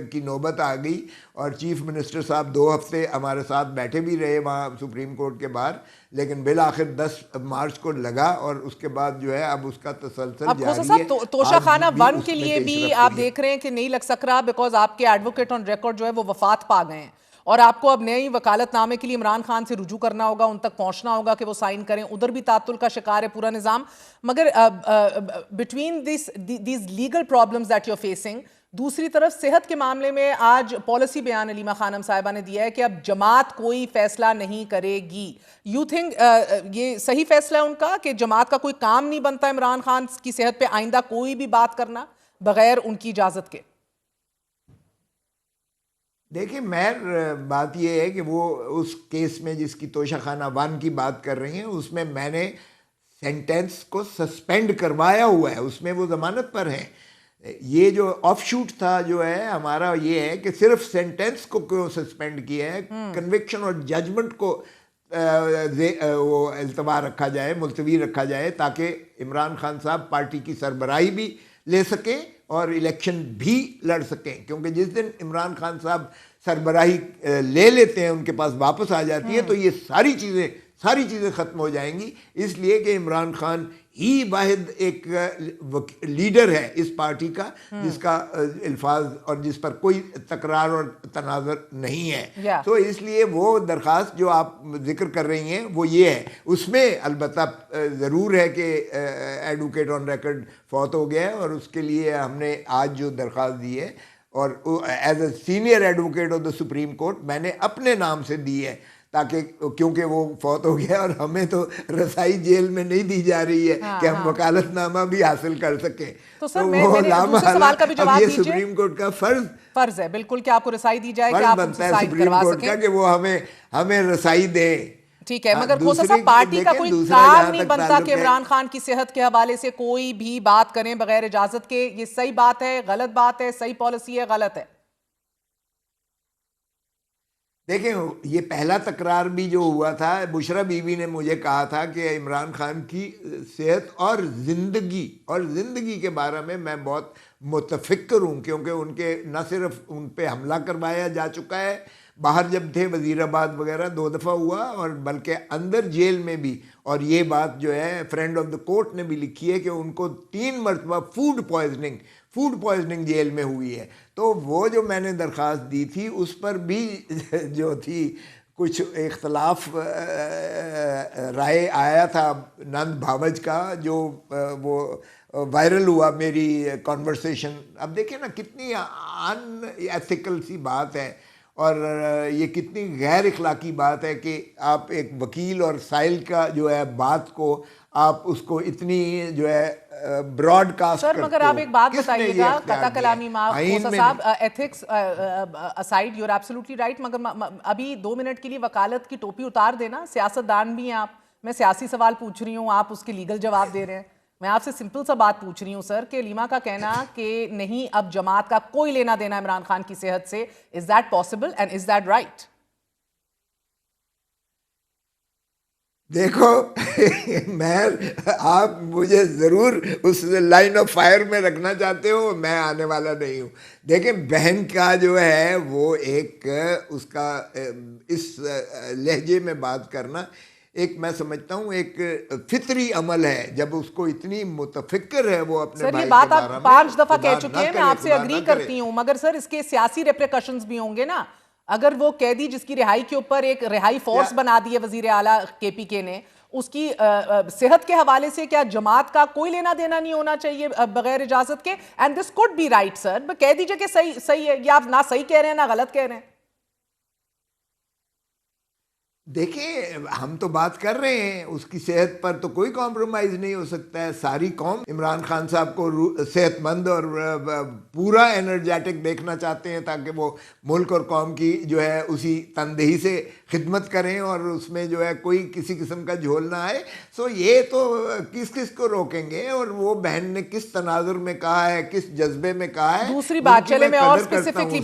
की नौबत आ गई और चीफ मिनिस्टर साहब 2 हफ्ते हमारे साथ बैठे भी रहे वहाँ सुप्रीम कोर्ट के बाहर, लेकिन बिल आखिर 10 मार्च को लगा और उसके बाद जो है अब उसका तसलसल जारी है। तोशाखाना 1 के लिए भी आप देख रहे हैं कि नहीं लग सक रहा, बिकॉज आपके एडवोकेट ऑन रिकॉर्ड जो है वो वफात पा गए हैं और आपको अब नई वकालतनामे के लिए इमरान खान से रुजू करना होगा, उन तक पहुंचना होगा कि वो साइन करें। उधर भी तातुल का शिकार है पूरा निज़ाम। मगर between these legal problems that you are facing, दूसरी तरफ सेहत के मामले में आज पॉलिसी बयान अलीमा खानम साहिबा ने दिया है कि अब जमात कोई फैसला नहीं करेगी। यू थिंक ये सही फैसला है उनका कि जमात का कोई काम नहीं बनता इमरान खान की सेहत पे आइंदा कोई भी बात करना बगैर उनकी इजाज़त के? देखिए, मैं बात यह है कि वो उस केस में जिसकी तोशाखाना 1 की बात कर रही हैं, उसमें मैंने सेंटेंस को सस्पेंड करवाया हुआ है, उसमें वो ज़मानत पर हैं। ये जो ऑफ शूट था जो है हमारा, ये है कि सिर्फ सेंटेंस को क्यों सस्पेंड किया है, कन्विक्शन और जजमेंट को वो इल्तवा रखा जाए, मुलतवी रखा जाए, ताकि इमरान खान साहब पार्टी की सरबराही भी ले सकें और इलेक्शन भी लड़ सकें। क्योंकि जिस दिन इमरान खान साहब सरबराही ले लेते हैं, उनके पास वापस आ जाती है, तो ये सारी चीज़ें ख़त्म हो जाएंगी। इसलिए कि इमरान खान ही वाहिद एक लीडर है इस पार्टी का जिसका अल्फाज और जिस पर कोई तकरार और तनाज़र नहीं है। तो इसलिए वो दरख्वास्त जो आप जिक्र कर रही हैं वो ये है, उसमें अलबत्ता ज़रूर है कि एडवोकेट ऑन रिकॉर्ड फौत हो गया है और उसके लिए हमने आज जो दरख्वास्त दी है और as a senior advocate of the supreme court मैंने अपने नाम से दी है, ताकि क्योंकि वो फौत हो गया और हमें तो रसाई जेल में नहीं दी जा रही है कि हम वकालतनामा भी हासिल कर सकें। तो सर, सवाल का भी जवाब दीजिए। सुप्रीम कोर्ट का फर्ज है बिल्कुल कि आपको रसाई दी जाए, कि आप बनता है सुप्रीम कोर्ट का कि वो हमें रसाई दे। ठीक है, मगर खोसा साहब, पार्टी का कोई काम नहीं बनता कि इमरान खान की सेहत के हवाले से कोई भी बात करें बगैर इजाजत के। ये सही बात है, गलत बात है, सही पॉलिसी है, गलत है? देखें, ये पहला तकरार भी जो हुआ था, बुशरा बीवी ने मुझे कहा था कि इमरान खान की सेहत और ज़िंदगी के बारे में मैं बहुत मुतफिक्र हूँ, क्योंकि उनके न सिर्फ उन पे हमला करवाया जा चुका है, बाहर जब थे वज़ीराबाद वगैरह 2 दफ़ा हुआ, और बल्कि अंदर जेल में भी। और ये बात जो है फ्रेंड ऑफ द कोर्ट ने भी लिखी है कि उनको 3 मरतबा फूड पॉइजनिंग जेल में हुई है। तो वो जो मैंने दरख्वास्त दी थी उस पर भी जो थी कुछ इख्तलाफ राय आया था नंद भावज का, जो वो वायरल हुआ मेरी कॉन्वर्सेशन। अब देखिए ना, कितनी अनएथिकल सी बात है और ये कितनी गैर इखलाकी बात है कि आप एक वकील और साइल का जो है बात को आप उसको इतनी जो है ब्रॉडकास्ट सर, मगर आप एक बात बताइएगा, कता कलामी माफ खोसा साहब, ethics aside, you are absolutely right, मगर अभी 2 मिनट के लिए वकालत की टोपी उतार देना, सियासतदान भी हैं आप। मैं सियासी सवाल पूछ रही हूँ, आप उसके लीगल जवाब दे रहे हैं। मैं आपसे सिंपल सा बात पूछ रही हूँ सर, कि लीमा का कहना कि नहीं अब जमात का कोई लेना देना इमरान खान की सेहत से, is that possible and is that right? देखो आप मुझे ज़रूर उस लाइन ऑफ फायर में रखना चाहते हो, मैं आने वाला नहीं हूँ। देखें, बहन का जो है वो एक उसका इस लहजे में बात करना एक, मैं समझता हूँ एक फितरी अमल है। जब उसको इतनी मुतफिक्र है वो अपने सर, ये बात आप 5 दफा कह चुके हैं, मैं आपसे अग्री करती हूँ, मगर सर इसके सियासी रेप्रिकॉशंस भी होंगे ना। अगर वो कैदी जिसकी रिहाई के ऊपर एक रिहाई फोर्स बना दी है वजीर आला KPK ने, उसकी सेहत के हवाले से क्या जमात का कोई लेना देना नहीं होना चाहिए बगैर इजाजत के? And this could be right sir, कह दीजिए कि सही है, या आप ना सही कह रहे हैं ना गलत कह रहे हैं। देखिए, हम तो बात कर रहे हैं, उसकी सेहत पर तो कोई कॉम्प्रोमाइज़ नहीं हो सकता है। सारी कौम इमरान खान साहब को सेहतमंद और पूरा एनर्जेटिक देखना चाहते हैं, ताकि वो मुल्क और कौम की जो है उसी तनदेही से खिदमत करें और उसमें जो है कोई किसी किस्म का झोल ना आए। सो ये तो किस किस को रोकेंगे, और वो बहन ने किस तनाजुर में कहा है, किस जज्बे में कहा है। दूसरी बात, चले मैं और स्पेसिफिकली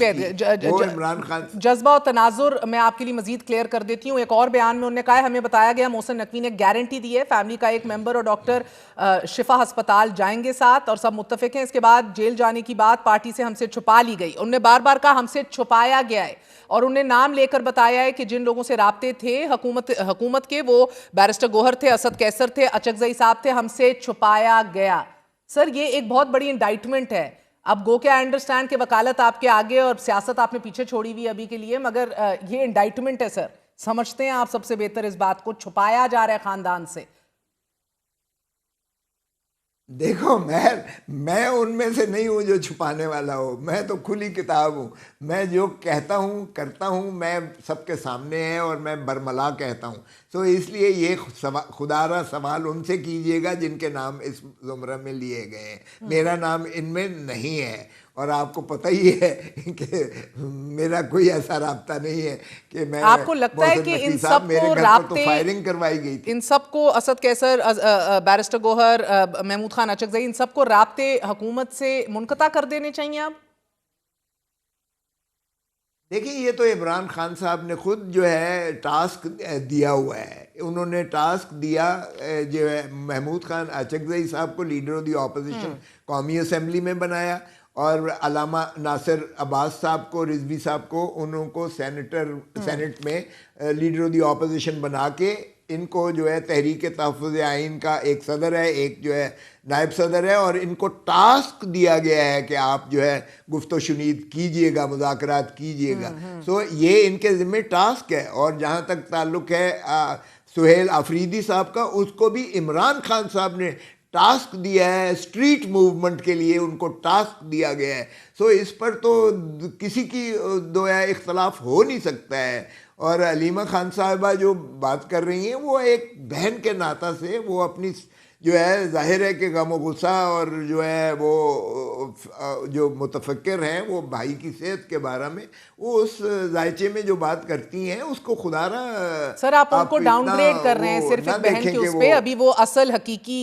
इमरान खान जज्बा और तनाजुर मैं आपके लिए मजीद क्लियर कर देती हूँ। एक और बयान में उन्होंने कहा है, हमें बताया गया मोहसिन नकवी ने गारंटी दी है फैमिली का एक मेंबर और डॉक्टर शिफा अस्पताल जाएंगे साथ और सब मुत्तफिक हैं। इसके बाद जेल जाने की बात पार्टी से हमसे छुपा ली गई। उन्होंने बार बार कहा हमसे छुपाया गया है, और उन्हें नाम लेकर बताया है कि जिन लोगों से राब्ते थे हुकूमत के, वो बैरिस्टर गोहर थे, असद कैसर थे, अचकजई साहब थे, हमसे छुपाया गया। सर ये एक बहुत बड़ी इंडाइटमेंट है। अब गो के आई अंडरस्टैंड कि वकालत आपके आगे और सियासत आपने पीछे छोड़ी हुई अभी के लिए, मगर ये इंडाइटमेंट है सर, समझते हैं आप सबसे बेहतर इस बात को, छुपाया जा रहा है खानदान से। देखो, मैं उनमें से नहीं हूँ जो छुपाने वाला हो। मैं तो खुली किताब हूँ। मैं जो कहता हूँ करता हूँ, मैं सबके सामने है और मैं बरमला कहता हूँ। तो इसलिए ये खुदारा सवाल उनसे कीजिएगा जिनके नाम इस ज़ुमरा में लिए गए हैं। मेरा नाम इनमें नहीं है, और आपको पता ही है कि मेरा कोई ऐसा राब्ता नहीं है कि मैं। आपको लगता है कि इन सबको राब्ते, तो फायरिंग करवाई गई थी, इन सबको असद कैसर, बैरिस्टर गोहर, महमूद खान अचकजई, इन सबको राब्ते हुकूमत से मुनक़ता कर देने चाहिए अब? देखिए, ये तो इमरान खान साहब ने खुद जो है टास्क दिया हुआ है। उन्होंने टास्क दिया जो है महमूद खान अचकजई साहब को लीडर ऑफ द ऑपोजिशन कौमी असम्बली में बनाया, और अलामा नासिर अब्बास साहब को, रिजवी साहब को, उनको सेनेट में लीडर ऑफ द ऑपोजिशन बना के इनको जो है तहरीक तहफ़्फ़ुज़ आइन का एक सदर है, एक जो है नायब सदर है, और इनको टास्क दिया गया है कि आप जो है गुफ्तो शुनीद कीजिएगा, मुज़ाकरात कीजिएगा। सो ये इनके ज़िम्मे टास्क है। और जहाँ तक ताल्लुक़ है सुहेल आफरीदी साहब का, उसको भी इमरान खान साहब ने टास्क दिया है, स्ट्रीट मूवमेंट के लिए उनको टास्क दिया गया है। सो इस पर तो किसी की दो या इख्तलाफ हो नहीं सकता है। और अलीमा खान साहिबा जो बात कर रही हैं, वो एक बहन के नाता से वो अपनी जो है जाहिर है कि गम गुस्सा और जो है वो जो मुतफक्किर हैं वो भाई की सेहत के बारे में वो उस जायचे में जो बात करती हैं उसको खुदारा। सर आप उनको डाउनग्रेड कर रहे हैं सिर्फ एक बहन के उस पे, अभी वो असल हकीकी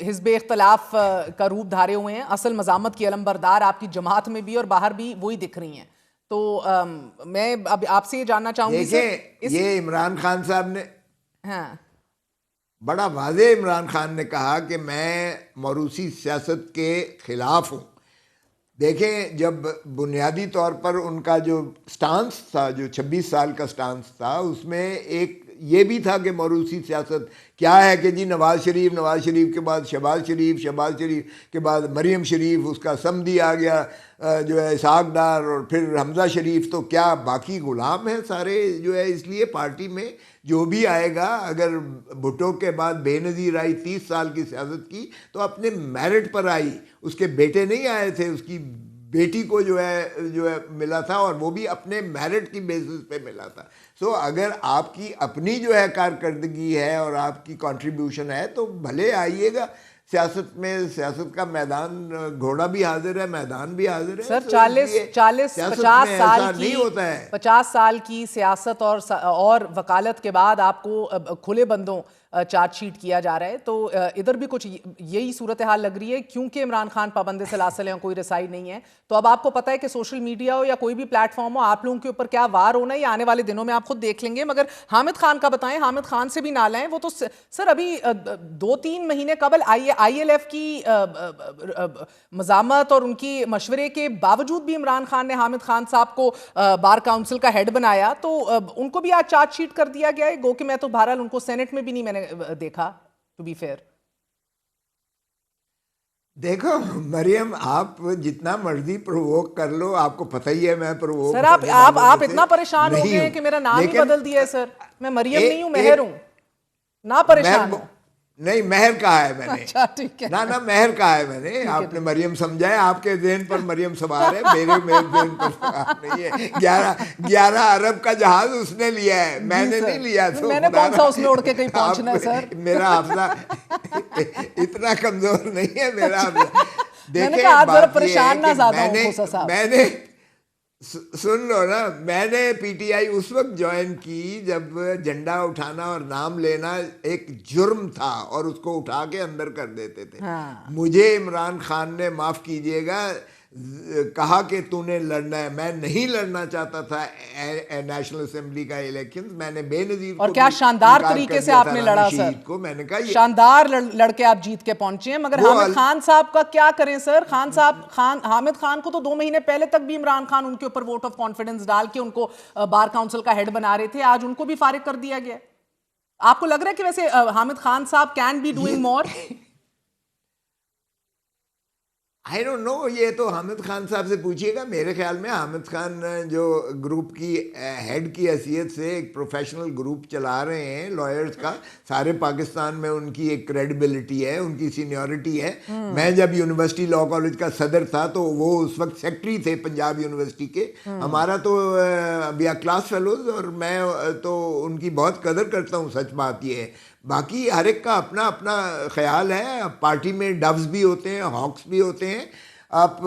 हिज़्ब इख्तलाफ का रूप धारे हुए हैं, असल मज़ामत की अलमबरदार आपकी जमात में भी और बाहर भी वही दिख रही हैं। तो मैं अब आपसे ये जानना चाहूँगी, ये इमरान खान साहब ने बड़ा वाज़े इमरान खान ने कहा कि मैं मौरूसी सियासत के ख़िलाफ़ हूँ। देखें, जब बुनियादी तौर पर उनका जो स्टांस था, जो 26 साल का स्टांस था, उसमें एक ये भी था कि मौरूसी सियासत क्या है कि जी नवाज़ शरीफ के बाद शहबाज शरीफ के बाद मरियम शरीफ, उसका समदी आ गया जो है इसहाक डार, और फिर हमज़ा शरीफ, तो क्या बाकी ग़ुलाम हैं सारे जो है। इसलिए पार्टी में जो भी आएगा, अगर भुट्टो के बाद बेनज़ीर आई 30 साल की सियासत की, तो अपने मेरिट पर आई। उसके बेटे नहीं आए थे, उसकी बेटी को जो है मिला था, और वो भी अपने मेरिट की बेसिस पे मिला था। सो अगर आपकी अपनी जो है कारकर्दगी है और आपकी कंट्रीब्यूशन है तो भले आइएगा सियासत में। सियासत का मैदान, घोड़ा भी हाजिर है, मैदान भी हाजिर है। सर 50 साल की सियासत और वकालत के बाद आपको खुले बंदों चार्जशीट किया जा रहा है, तो इधर भी कुछ यही सूरत हाल लग रही है। क्योंकि इमरान खान पाबंद सलासल हैं, कोई रसाई नहीं है, तो अब आपको पता है कि सोशल मीडिया हो या कोई भी प्लेटफॉर्म हो, आप लोगों के ऊपर क्या वार होना है, ये आने वाले दिनों में आप खुद देख लेंगे। मगर हामिद खान का बताएं, हामिद खान से भी ना लाएं, वो तो सर अभी 2-3 महीने कबल ILF की मज़ामत और उनकी मशवरे के बावजूद भी इमरान खान ने हामिद खान साहब को बार काउंसिल का हेड बनाया, तो उनको भी आज चार्जशीट कर दिया गया है। गो कि मैं तो बहरहाल उनको सेनेट में भी नहीं मैंने देखा, टू बी फेयर। देखो मरियम, आप जितना मर्जी प्रोवोक कर लो, आपको पता ही है मैं प्रोवोक। सर आप इतना परेशान हो गए हैं कि मेरा नाम ही बदल दिया है। सर मैं मरियम नहीं हूं, मेहर हूं। ना परेशान हो। नहीं, महर कहा है मैंने। अच्छा ठीक है। ना महर कहा है मैंने। आपने मरियम समझा है, आपके ज़हन पर मरियम सवार है, मेरे ज़हन पर सवार नहीं है। 11 अरब का जहाज उसने लिया है, मैंने नहीं लिया। तो मैंने कौन सा उसमें उड़ के कहीं पहुंचना है सर? मेरा हाफजा इतना कमजोर नहीं है मेरा हाफजा। मैंने कहा आज जरा परेशान ना ज्यादा हो मूसा साहब। मैंने सुन लो ना, मैंने पीटीआई उस वक्त ज्वाइन की जब झंडा उठाना और नाम लेना एक जुर्म था और उसको उठा के अंदर कर देते थे। हाँ। मुझे इमरान खान ने, माफ कीजिएगा, कहा कि तूने लड़ना है। मैं नहीं लड़ना चाहता था नेशनल असेंबली का इलेक्शन। मैंने बेनजीर और क्या शानदार तरीके से आपने लड़ा सर को। मैंने कहा शानदार लड़के आप जीत के पहुंचे हैं। मगर हामिद खान साहब का क्या करें सर? हामिद खान को तो 2 महीने पहले तक भी इमरान खान उनके ऊपर वोट ऑफ कॉन्फिडेंस डाल के उनको बार काउंसिल का हेड बना रहे थे। आज उनको भी फारिग कर दिया गया। आपको लग रहा है कि वैसे हामिद खान साहब can be doing more? I don't know, ये तो हामिद खान साहब से पूछिएगा। मेरे ख्याल में हामिद खान जो ग्रुप की हेड की हैसियत से एक प्रोफेशनल ग्रुप चला रहे हैं लॉयर्स का, सारे पाकिस्तान में उनकी एक क्रेडिबिलिटी है, उनकी सीनियरिटी है। मैं जब यूनिवर्सिटी लॉ कॉलेज का सदर था तो वो उस वक्त सेक्रेटरी थे पंजाब यूनिवर्सिटी के। हमारा तो वी आर क्लास फेलोज और मैं तो उनकी बहुत कदर करता हूँ, सच बात ये है। बाकी हर एक का अपना अपना ख्याल है। पार्टी में डव्स भी होते हैं, हॉक्स भी होते हैं। आप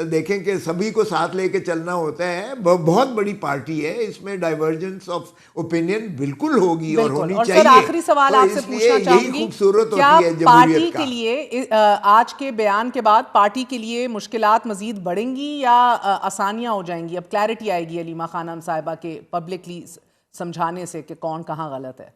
देखें कि सभी को साथ लेके चलना होता है। बहुत बड़ी पार्टी है, इसमें डाइवर्जेंस ऑफ ओपिनियन बिल्कुल होगी और होनी चाहिए। सर आखिरी सवाल आपसे पूछना चाहूंगी, खूबसूरत क्या होती है पार्टी के लिए आज के बयान के बाद पार्टी के लिए मुश्किलात मजीद बढ़ेंगी या आसानियां हो जाएंगी? अब क्लैरिटी आएगी अलीमा खानम साहिबा के पब्लिकली समझाने से कि कौन कहाँ गलत है?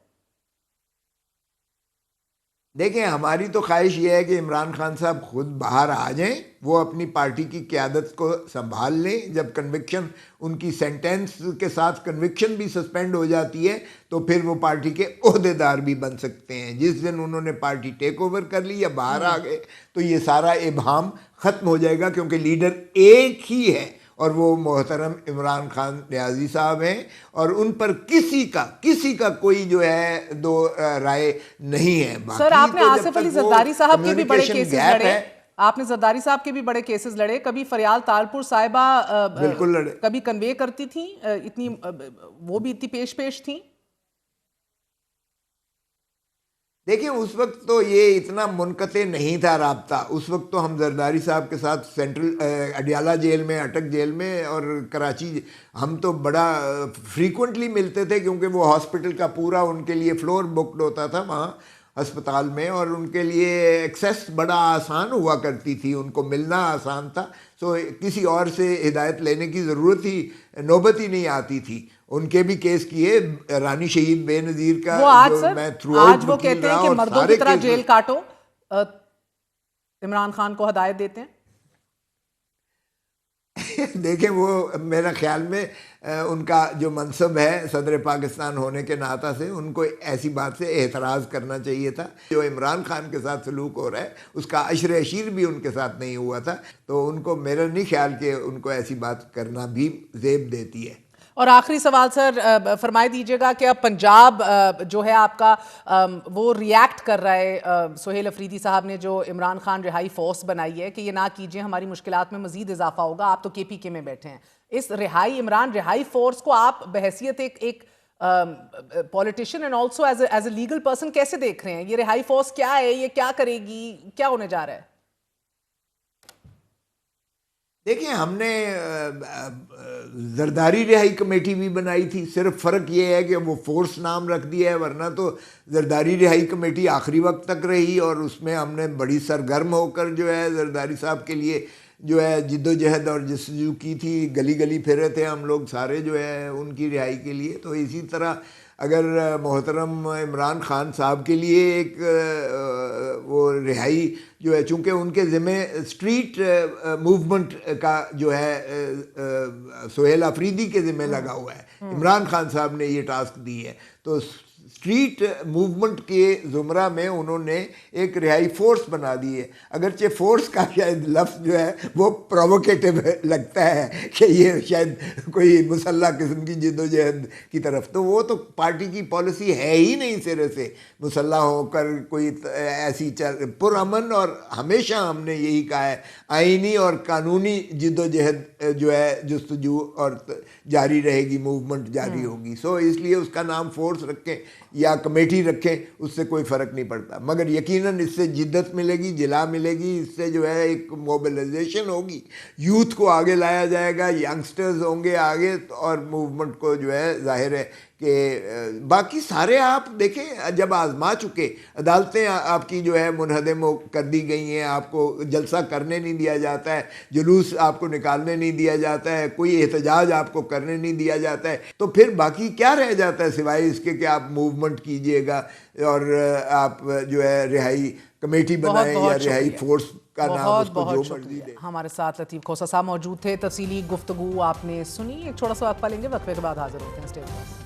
देखें, हमारी तो ख्वाहिश ये है कि इमरान खान साहब खुद बाहर आ जाएं, वो अपनी पार्टी की क़यादत को संभाल लें। जब कन्विक्शन उनकी सेंटेंस के साथ कन्विक्शन भी सस्पेंड हो जाती है तो फिर वो पार्टी के ओहदेदार भी बन सकते हैं। जिस दिन उन्होंने पार्टी टेक ओवर कर ली या बाहर आ गए तो ये सारा इबहम ख़त्म हो जाएगा, क्योंकि लीडर एक ही है और वो मोहतरम इमरान खान रियाजी साहब हैं और उन पर किसी का कोई जो है दो राय नहीं है। सर आपने आसिफ अली जरदारी साहब के भी बड़े केसेस लड़े, आपने जरदारी साहब के भी बड़े केसेस लड़े। कभी फरियाल तालपुर साहिबा बिल्कुल लड़े, कभी कन्वे करती थी, इतनी वो भी इतनी पेश थी। देखिए, उस वक्त तो ये इतना मुनक़ते नहीं था राब्ता। उस वक्त तो हम जरदारी साहब के साथ सेंट्रल अडियाला जेल में, अटक जेल में और कराची हम तो बड़ा फ्रीक्वेंटली मिलते थे, क्योंकि वो हॉस्पिटल का पूरा उनके लिए फ्लोर बुकड होता था वहाँ अस्पताल में और उनके लिए एक्सेस बड़ा आसान हुआ करती थी, उनको मिलना आसान था। सो किसी और से हिदायत लेने की ज़रूरत ही नौबत ही नहीं आती थी। उनके भी केस किए, रानी शहीद बेनज़ीर का वो आज जो सर, मैं आज वो कहते हैं कि मर्दों की तरह जेल काटो, इमरान खान को हदायत देते हैं। देखें, वो मेरा ख्याल में उनका जो मनसब है सदर पाकिस्तान होने के नाता से उनको ऐसी बात से एतराज़ करना चाहिए था। जो इमरान खान के साथ सलूक हो रहा है उसका अशर अशीर भी उनके साथ नहीं हुआ था, तो उनको मेरा नहीं ख्याल कि उनको ऐसी बात करना भी ज़ेब देती है। और आखिरी सवाल सर फरमाए दीजिएगा कि अब पंजाब जो है आपका वो रिएक्ट कर रहा है। सुहेल अफरीदी साहब ने जो इमरान खान रिहाई फोर्स बनाई है कि ये ना कीजिए, हमारी मुश्किलात में मजीद इजाफा होगा। आप तो KPK में बैठे हैं, इस इमरान रिहाई फोर्स को आप बहैसियत एक politician and also as a legal person कैसे देख रहे हैं? ये रिहाई फोर्स क्या है, ये क्या करेगी, क्या होने जा रहा है? देखिए, हमने जरदारी रिहाई कमेटी भी बनाई थी। सिर्फ फ़र्क ये है कि वो फोर्स नाम रख दिया है, वरना तो जरदारी रिहाई कमेटी आखिरी वक्त तक रही और उसमें हमने बड़ी सरगर्म होकर जो है जरदारी साहब के लिए जो है जिद्दोजहद और जस्तजू की थी। गली गली फिरे थे हम लोग सारे जो है उनकी रिहाई के लिए। तो इसी तरह अगर मोहतरम इमरान खान साहब के लिए एक वो रिहाई जो है, चूँकि उनके ज़िम्मे स्ट्रीट मूवमेंट का जो है सुहेल अफरीदी के ज़िम्मे लगा हुआ है, इमरान खान साहब ने ये टास्क दी है, तो स्ट्रीट मूवमेंट के ज़ुमरा में उन्होंने एक रिहाई फोर्स बना दी है। अगरचे फोर्स का शायद लफ्ज़ जो है वो प्रोवोकेटिव लगता है कि ये शायद कोई मुसल्ला किस्म की जिद्दोजहद की तरफ, तो वो तो पार्टी की पॉलिसी है ही नहीं सिरे से मुसल्ला होकर कोई ऐसी पुरअमन। और हमेशा हमने यही कहा है आईनी और कानूनी जिद्दोजहद जो है जुस्तजू और जारी रहेगी, मूवमेंट जारी होगी। सो इसलिए उसका नाम फोर्स रखें या कमेटी रखें, उससे कोई फ़र्क नहीं पड़ता, मगर यकीनन इससे जिद्दत मिलेगी, जिला मिलेगी, इससे जो है एक मोबिलाइजेशन होगी, यूथ को आगे लाया जाएगा, यंगस्टर्स होंगे आगे, और मूवमेंट को जो है जाहिर है कि बाकी सारे आप देखें जब आजमा चुके, अदालतें आपकी जो है मुनहदम कर दी गई हैं, आपको जलसा करने नहीं दिया जाता है, जुलूस आपको निकालने नहीं दिया जाता है, कोई एहतजाज आपको करने नहीं दिया जाता है, तो फिर बाकी क्या रह जाता है सिवाय इसके कि आप मूवमेंट कीजिएगा और आप जो है रिहाई कमेटी बनाएं या रिहाई फोर्स का नाम उसको जो मर्जी दे। हमारे साथ लतीफ़ खोसा साहब मौजूद थे, तफसीली गुफ्तगू आपने सुनी। एक छोटा सा वक्फा लेंगे, वक्फे के बाद हाजिर होते हैं स्टेज पर।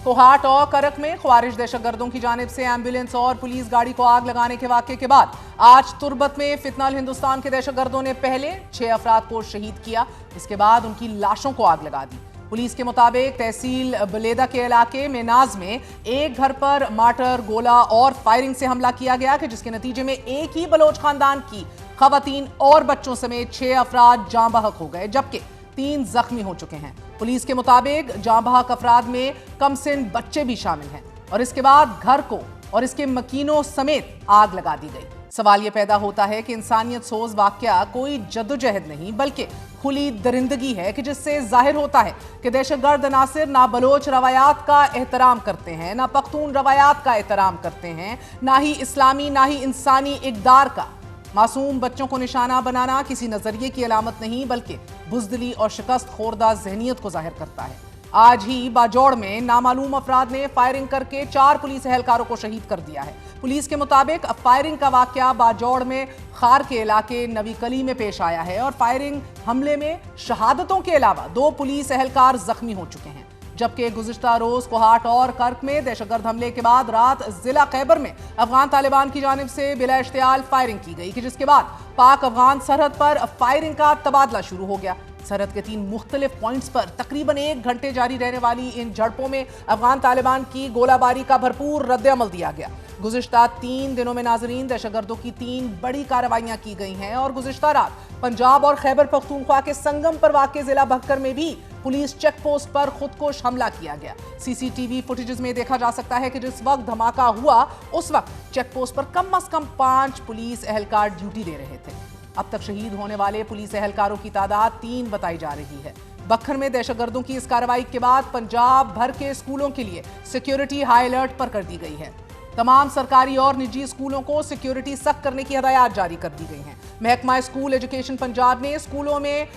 कोहाट और करक में ख्वारिज दहशतगर्दों की जानिब से एम्बुलेंस और पुलिस गाड़ी को आग लगाने के वाक़े के बाद आज तुर्बत में फितनल हिंदुस्तान के दहशतगर्दों ने पहले 6 अफराद को शहीद किया, इसके बाद उनकी लाशों को आग लगा दी। पुलिस के मुताबिक तहसील बलेदा के इलाके मेनाज में एक घर पर मार्टर, गोला और फायरिंग से हमला किया गया कि जिसके नतीजे में एक ही बलोच खानदान की खवातीन और बच्चों समेत 6 अफराद जाँ बहक हो गए, जबकि 3 जख्मी हो चुके हैं। पुलिस के मुताबिक जाँ बहक अफराद में कमसिन बच्चे भी शामिल हैं और इसके बाद घर को और इसके मकीनों समेत आग लगा दी गई। सवाल यह पैदा होता है कि इंसानियत सोज वाकया कोई जद्दोजहद नहीं बल्कि खुली दरिंदगी है कि जिससे जाहिर होता है कि दहशतगर्द अनासिर ना बलोच रवायात का एहतराम करते हैं, ना पख्तून रवायात का एहतराम करते हैं, ना ही इस्लामी ना ही इंसानी इक़दार का। मासूम बच्चों को निशाना बनाना किसी नजरिए की अलामत नहीं बल्कि बुज़दिली और शिकस्त खोरदा जहनियत को जाहिर करता है। आज ही बाजौड़ में नामालूम अफराद ने फायरिंग करके 4 पुलिस एहलकारों को शहीद कर दिया है। पुलिस के मुताबिक फायरिंग का वाकया बाजौड़ में खार के इलाके नवी कली में पेश आया है और फायरिंग हमले में शहादतों के अलावा 2 पुलिस एहलकार जख्मी हो चुके हैं, जबकि गुज़िश्ता रोज कोहाट और कर्क में दहशतगर्द हमले के बाद रात जिला खैबर में अफगान तालिबान की जानिब से बिला इश्तियाल फायरिंग की गई कि जिसके बाद पाक अफगान सरहद पर फायरिंग का तबादला शुरू हो गया। सरहद के 3 मुख्तलिफ पॉइंट्स पर तकरीबन 1 घंटे जारी रहने वाली इन झड़पों में अफगान तालिबान की गोलाबारी का भरपूर रद्द-ए-अमल दिया गया। गुज़िश्ता 3 दिनों में नाजरीन दहशतगर्दों की 3 बड़ी कार्रवाइयां की गई हैं और गुज़िश्ता रात पंजाब और खैबर पख्तूनख्वा के संगम पर वाक़े जिला बक्कर में भी पुलिस चेक पोस्ट पर खुदकुश हमला किया गया। सीसीटीवी फुटेजेस में देखा जा सकता है कि जिस वक्त धमाका हुआ उस वक्त चेक पोस्ट पर कम से कम 5 पुलिस एहलकार ड्यूटी दे रहे थे। अब तक शहीद होने वाले पुलिस एहलकारों की तादाद 3 बताई जा रही है। बक्खर में दहशतगर्दों की इस कार्रवाई के बाद पंजाब भर के स्कूलों के लिए सिक्योरिटी हाई अलर्ट पर कर दी गई है। तमाम सरकारी और निजी स्कूलों को सिक्योरिटी सख्त करने की हदायत जारी कर दी गई हैं। महकमा स्कूल एजुकेशन पंजाब ने स्कूलों में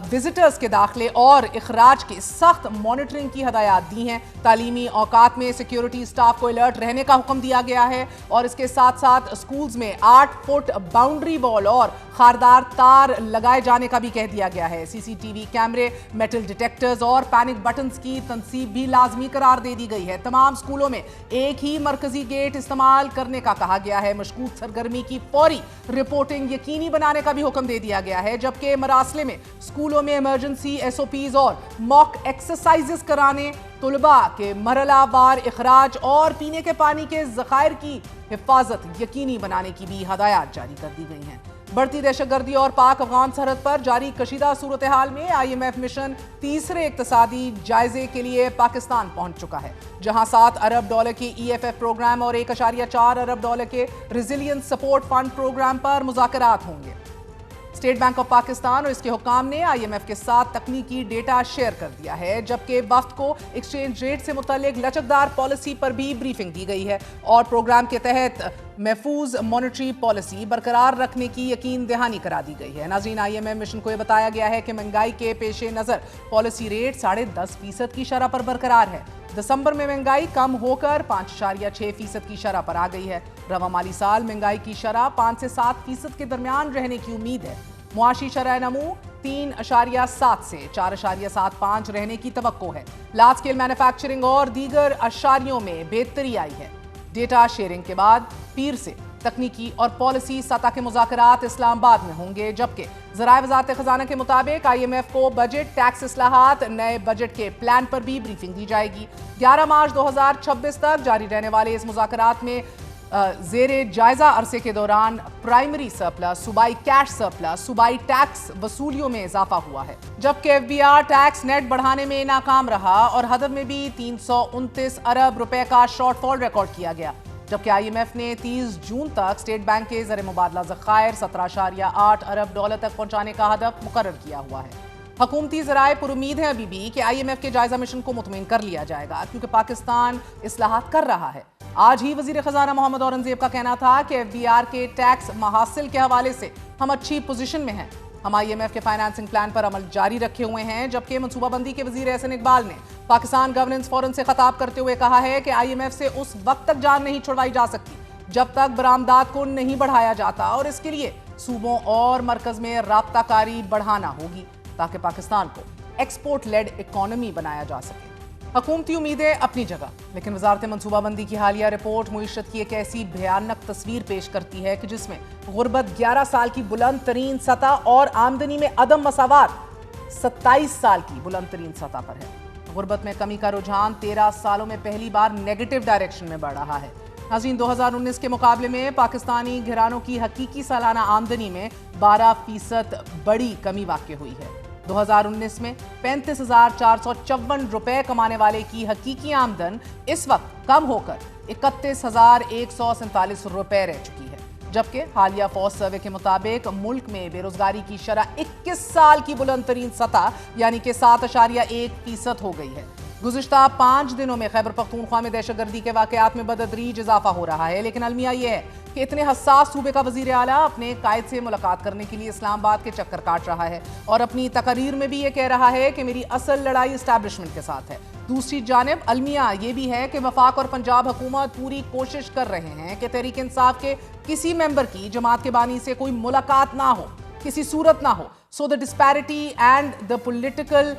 विजिटर्स के दाखिले और इखराज की सख्त मॉनिटरिंग की हदायत दी हैं। तालीमी औकात में सिक्योरिटी स्टाफ को अलर्ट रहने का हुक्म दिया गया है और इसके साथ साथ स्कूल्स में 8 फुट बाउंड्री वॉल और खारदार तार लगाए जाने का भी कह दिया गया है। सीसीटीवी कैमरे, मेटल डिटेक्टर्स और पैनिक बटन्स की तनसीब भी लाजमी करार दे दी गई है। तमाम स्कूलों में एक ही मरकजी गेट इस्तेमाल करने का कहा गया है। मशकूक सरगर्मी की फौरी रिपोर्टिंग यकीनी बनाने का भी हुक्म दे दिया गया है, जबकि मरासले में स्कूलों में इमरजेंसी SOPs और मॉक एक्सरसाइजेस कराने, तुलबा के मरहलावार इखराज और पीने के पानी के ज़खायर की हिफाजत यकीनी बनाने की भी हदायत जारी कर दी गई हैं। बढ़ती दहशतगर्दी और पाक अफगान सरहद पर जारी कशीदा सूरत हाल में IMF मिशन तीसरे इक्तसादी जायजे के लिए पाकिस्तान पहुंच चुका है, जहां $7 अरब के EFF प्रोग्राम और $1.4 अरब के रेजिलियंस सपोर्ट फंड प्रोग्राम पर मुज़ाकरात होंगे। स्टेट बैंक ऑफ पाकिस्तान और इसके हुकाम ने IMF के साथ तकनीकी डेटा शेयर कर दिया है, जबकि वफ्द को एक्सचेंज रेट से मुतल्लिक लचकदार पॉलिसी पर भी ब्रीफिंग दी गई है और प्रोग्राम के तहत महफूज मॉनेटरी पॉलिसी बरकरार रखने की यकीन दहानी करा दी गई है। नाज़रीन, IMF मिशन को यह बताया गया है कि महंगाई के पेश नज़र पॉलिसी रेट 10.5% की शरह पर बरकरार है। दिसंबर में महंगाई कम होकर 5.6% की शरह पर आ गई है। रवा माली साल महंगाई की शरह 5 से 7% के दरमियान रहने की उम्मीद है। मुआशी शरह नमू 3.7 से 4.75 रहने की तवक्को है। लार्ज स्केल मैन्युफैक्चरिंग और दीगर अशारियों में बेहतरी आई है। डेटा शेयरिंग के बाद पीर से तकनीकी और पॉलिसी सतह के मुज़ाकरात इस्लामाबाद में होंगे, जबकि ज़राए वज़ारत ख़ज़ाना के मुताबिक IMF को बजट, टैक्स इस्लाहात, नए बजट के प्लान पर भी ब्रीफिंग दी जाएगी। 11 मार्च 2026 तक जारी रहने वाले इस मुज़ाकरात में ज़ेरे जायजा अरसे के दौरान प्राइमरी सरप्लस, सूबाई कैश सरप्लस, सूबाई टैक्स वसूलियों में इजाफा हुआ है, जबकि FBR टैक्स नेट बढ़ाने में नाकाम रहा और हदफ में भी 329 अरब रुपए का शॉर्टफॉल रिकॉर्ड किया गया। जबकि IMF ने 30 जून तक स्टेट बैंक के ज़र मुबादला ज़खायर 17.8 अरब डॉलर तक पहुंचाने का हदफ मुकर्रर किया हुआ है। हुकूमती ज़राए पुरुमीद हैं अभी भी कि IMF के जायजा मिशन को मुतमईन कर लिया जाएगा, क्योंकि पाकिस्तान इस्लाहात कर रहा है। आज ही वज़ीर ख़ज़ाना मोहम्मद औरंगज़ेब का कहना था कि FBR के टैक्स महासिल के हवाले से हम अच्छी पोजीशन में हैं। हम IMF के फाइनेंसिंग प्लान पर अमल जारी रखे हुए हैं, जबकि मनसूबाबंदी के वज़ीर एहसन इकबाल ने पाकिस्तान गवर्नेंस फोरम से खिताब करते हुए कहा है कि IMF से उस वक्त तक जान नहीं छुड़वाई जा सकती जब तक बरामदात को नहीं बढ़ाया जाता, और इसके लिए सूबों और मरकज में राब्ताकारी बढ़ाना होगी ताकि पाकिस्तान को एक्सपोर्ट लेड इकॉनमी बनाया जा सके। हुकूमती उम्मीदें अपनी जगह, लेकिन वजारत मनसूबाबंदी की हालिया रिपोर्ट मुईशत की एक ऐसी भयानक तस्वीर पेश करती है कि जिसमें गुर्बत 11 साल की बुलंद तरीन सतह और आमदनी में अदम मसावात 27 साल की बुलंद तरीन सतह पर है। गुर्बत में कमी का रुझान 13 सालों में पहली बार नेगेटिव डायरेक्शन में बढ़ रहा है। नाज़रीन, 2019 के मुकाबले में पाकिस्तानी घरानों की हकीकी सालाना आमदनी में 12% बड़ी कमी वाक़ई हुई है। 2019 में 35,454 रुपए कमाने वाले की हकीकी आमदन इस वक्त कम होकर 31,147 रुपए रह चुकी है, जबकि हालिया फौज सर्वे के मुताबिक मुल्क में बेरोजगारी की शरह 21 साल की बुलंद तरीन सतह यानी कि 7.1% हो गई है। गुज़िश्ता 5 दिनों में खैबर पख्तूनख्वा में दहशतगर्दी के वाक़यात में बदतदरीज इजाफा हो रहा है, लेकिन अलमिया यह है कि इतने हसास सूबे का वज़ीर आला अपने कायद से मुलाकात करने के लिए इस्लामाबाद के चक्कर काट रहा है और अपनी तकरीर में भी ये कह रहा है कि मेरी असल लड़ाई इस्टेब्लिशमेंट के साथ है। दूसरी जानिब अलमिया ये भी है कि वफाक और पंजाब हुकूमत पूरी कोशिश कर रहे हैं कि तहरीक इंसाफ के किसी मेंबर की जमात के बानी से कोई मुलाकात ना हो, किसी सूरत ना हो। So the disparity and the political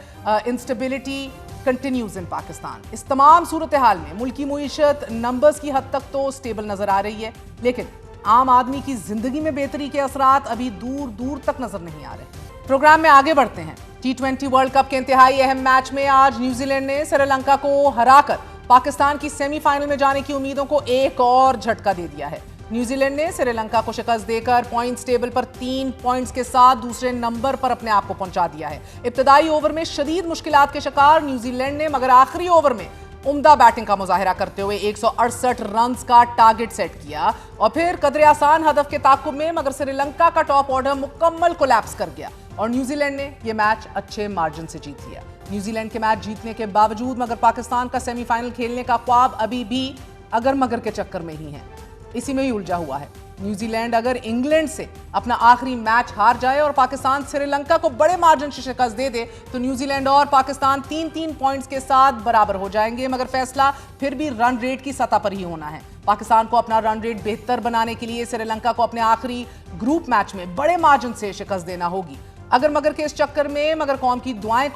instability continues in Pakistan. इस तमाम सूरत हाल में मुल्की मुईशत नंबर्स की हद तक तो स्टेबल नजर आ रही है, लेकिन आम आदमी की जिंदगी में बेहतरी के असरात अभी दूर दूर तक नजर नहीं आ रहे। प्रोग्राम में आगे बढ़ते हैं। T20 वर्ल्ड कप के इंतहाई अहम मैच में आज न्यूजीलैंड ने श्रीलंका को हराकर पाकिस्तान की सेमीफाइनल में जाने की उम्मीदों को एक और झटका दे दिया है। न्यूजीलैंड ने श्रीलंका को शिकस्त देकर पॉइंट्स टेबल पर 3 पॉइंट्स के साथ दूसरे नंबर पर अपने आप को पहुंचा दिया है। इब्तदाई ओवर में शदीद मुश्किलात के शिकार न्यूजीलैंड ने मगर आखिरी ओवर में उम्दा बैटिंग का मुजाहिरा करते हुए 168 रन का टारगेट सेट किया और फिर कदरे आसान हदफ के ताकुब में मगर श्रीलंका का टॉप ऑर्डर मुकम्मल कोलैप्स कर गया और न्यूजीलैंड ने यह मैच अच्छे मार्जिन से जीत लिया। न्यूजीलैंड के मैच जीतने के बावजूद मगर पाकिस्तान का सेमीफाइनल खेलने का ख्वाब अभी भी अगर मगर के चक्कर में ही है, इसी में ही उलझा हुआ है। न्यूजीलैंड अगर इंग्लैंड से अपना आखिरी मैच हार जाए और पाकिस्तान श्रीलंका को बड़े मार्जिन से शिकस्त दे दे तो न्यूजीलैंड और पाकिस्तान 3-3 पॉइंट्स के साथ बराबर हो जाएंगे, मगर फैसला फिर भी रन रेट की सतह पर ही होना है। पाकिस्तान को अपना रन रेट बेहतर बनाने के लिए श्रीलंका को अपने आखिरी ग्रुप मैच में बड़े मार्जिन से शिकस्त देना होगी। अगर मगर के इस चक्कर में मगर कौम की दुआएं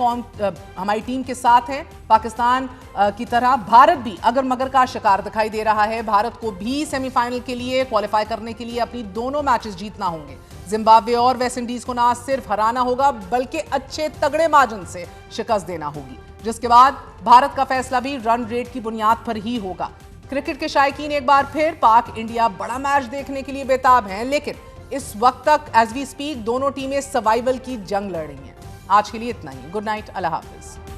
हमारी टीम के साथ हैं। पाकिस्तान की तरह भारत भी अगर मगर का शिकार दिखाई दे रहा है। भारत को भी सेमीफाइनल के लिए क्वालिफाई करने के लिए अपनी दोनों मैचेस जीतना होंगे। जिम्बाब्वे और वेस्ट इंडीज को ना सिर्फ हराना होगा बल्कि अच्छे तगड़े मार्जिन से शिकस्त देना होगी, जिसके बाद भारत का फैसला भी रन रेट की बुनियाद पर ही होगा। क्रिकेट के शायकीन एक बार फिर पाक इंडिया बड़ा मैच देखने के लिए बेताब हैं, लेकिन इस वक्त तक एज वी स्पीक दोनों टीमें सर्वाइवल की जंग लड़ रही हैं। आज के लिए इतना ही। गुड नाइट, अल्लाह हाफिज।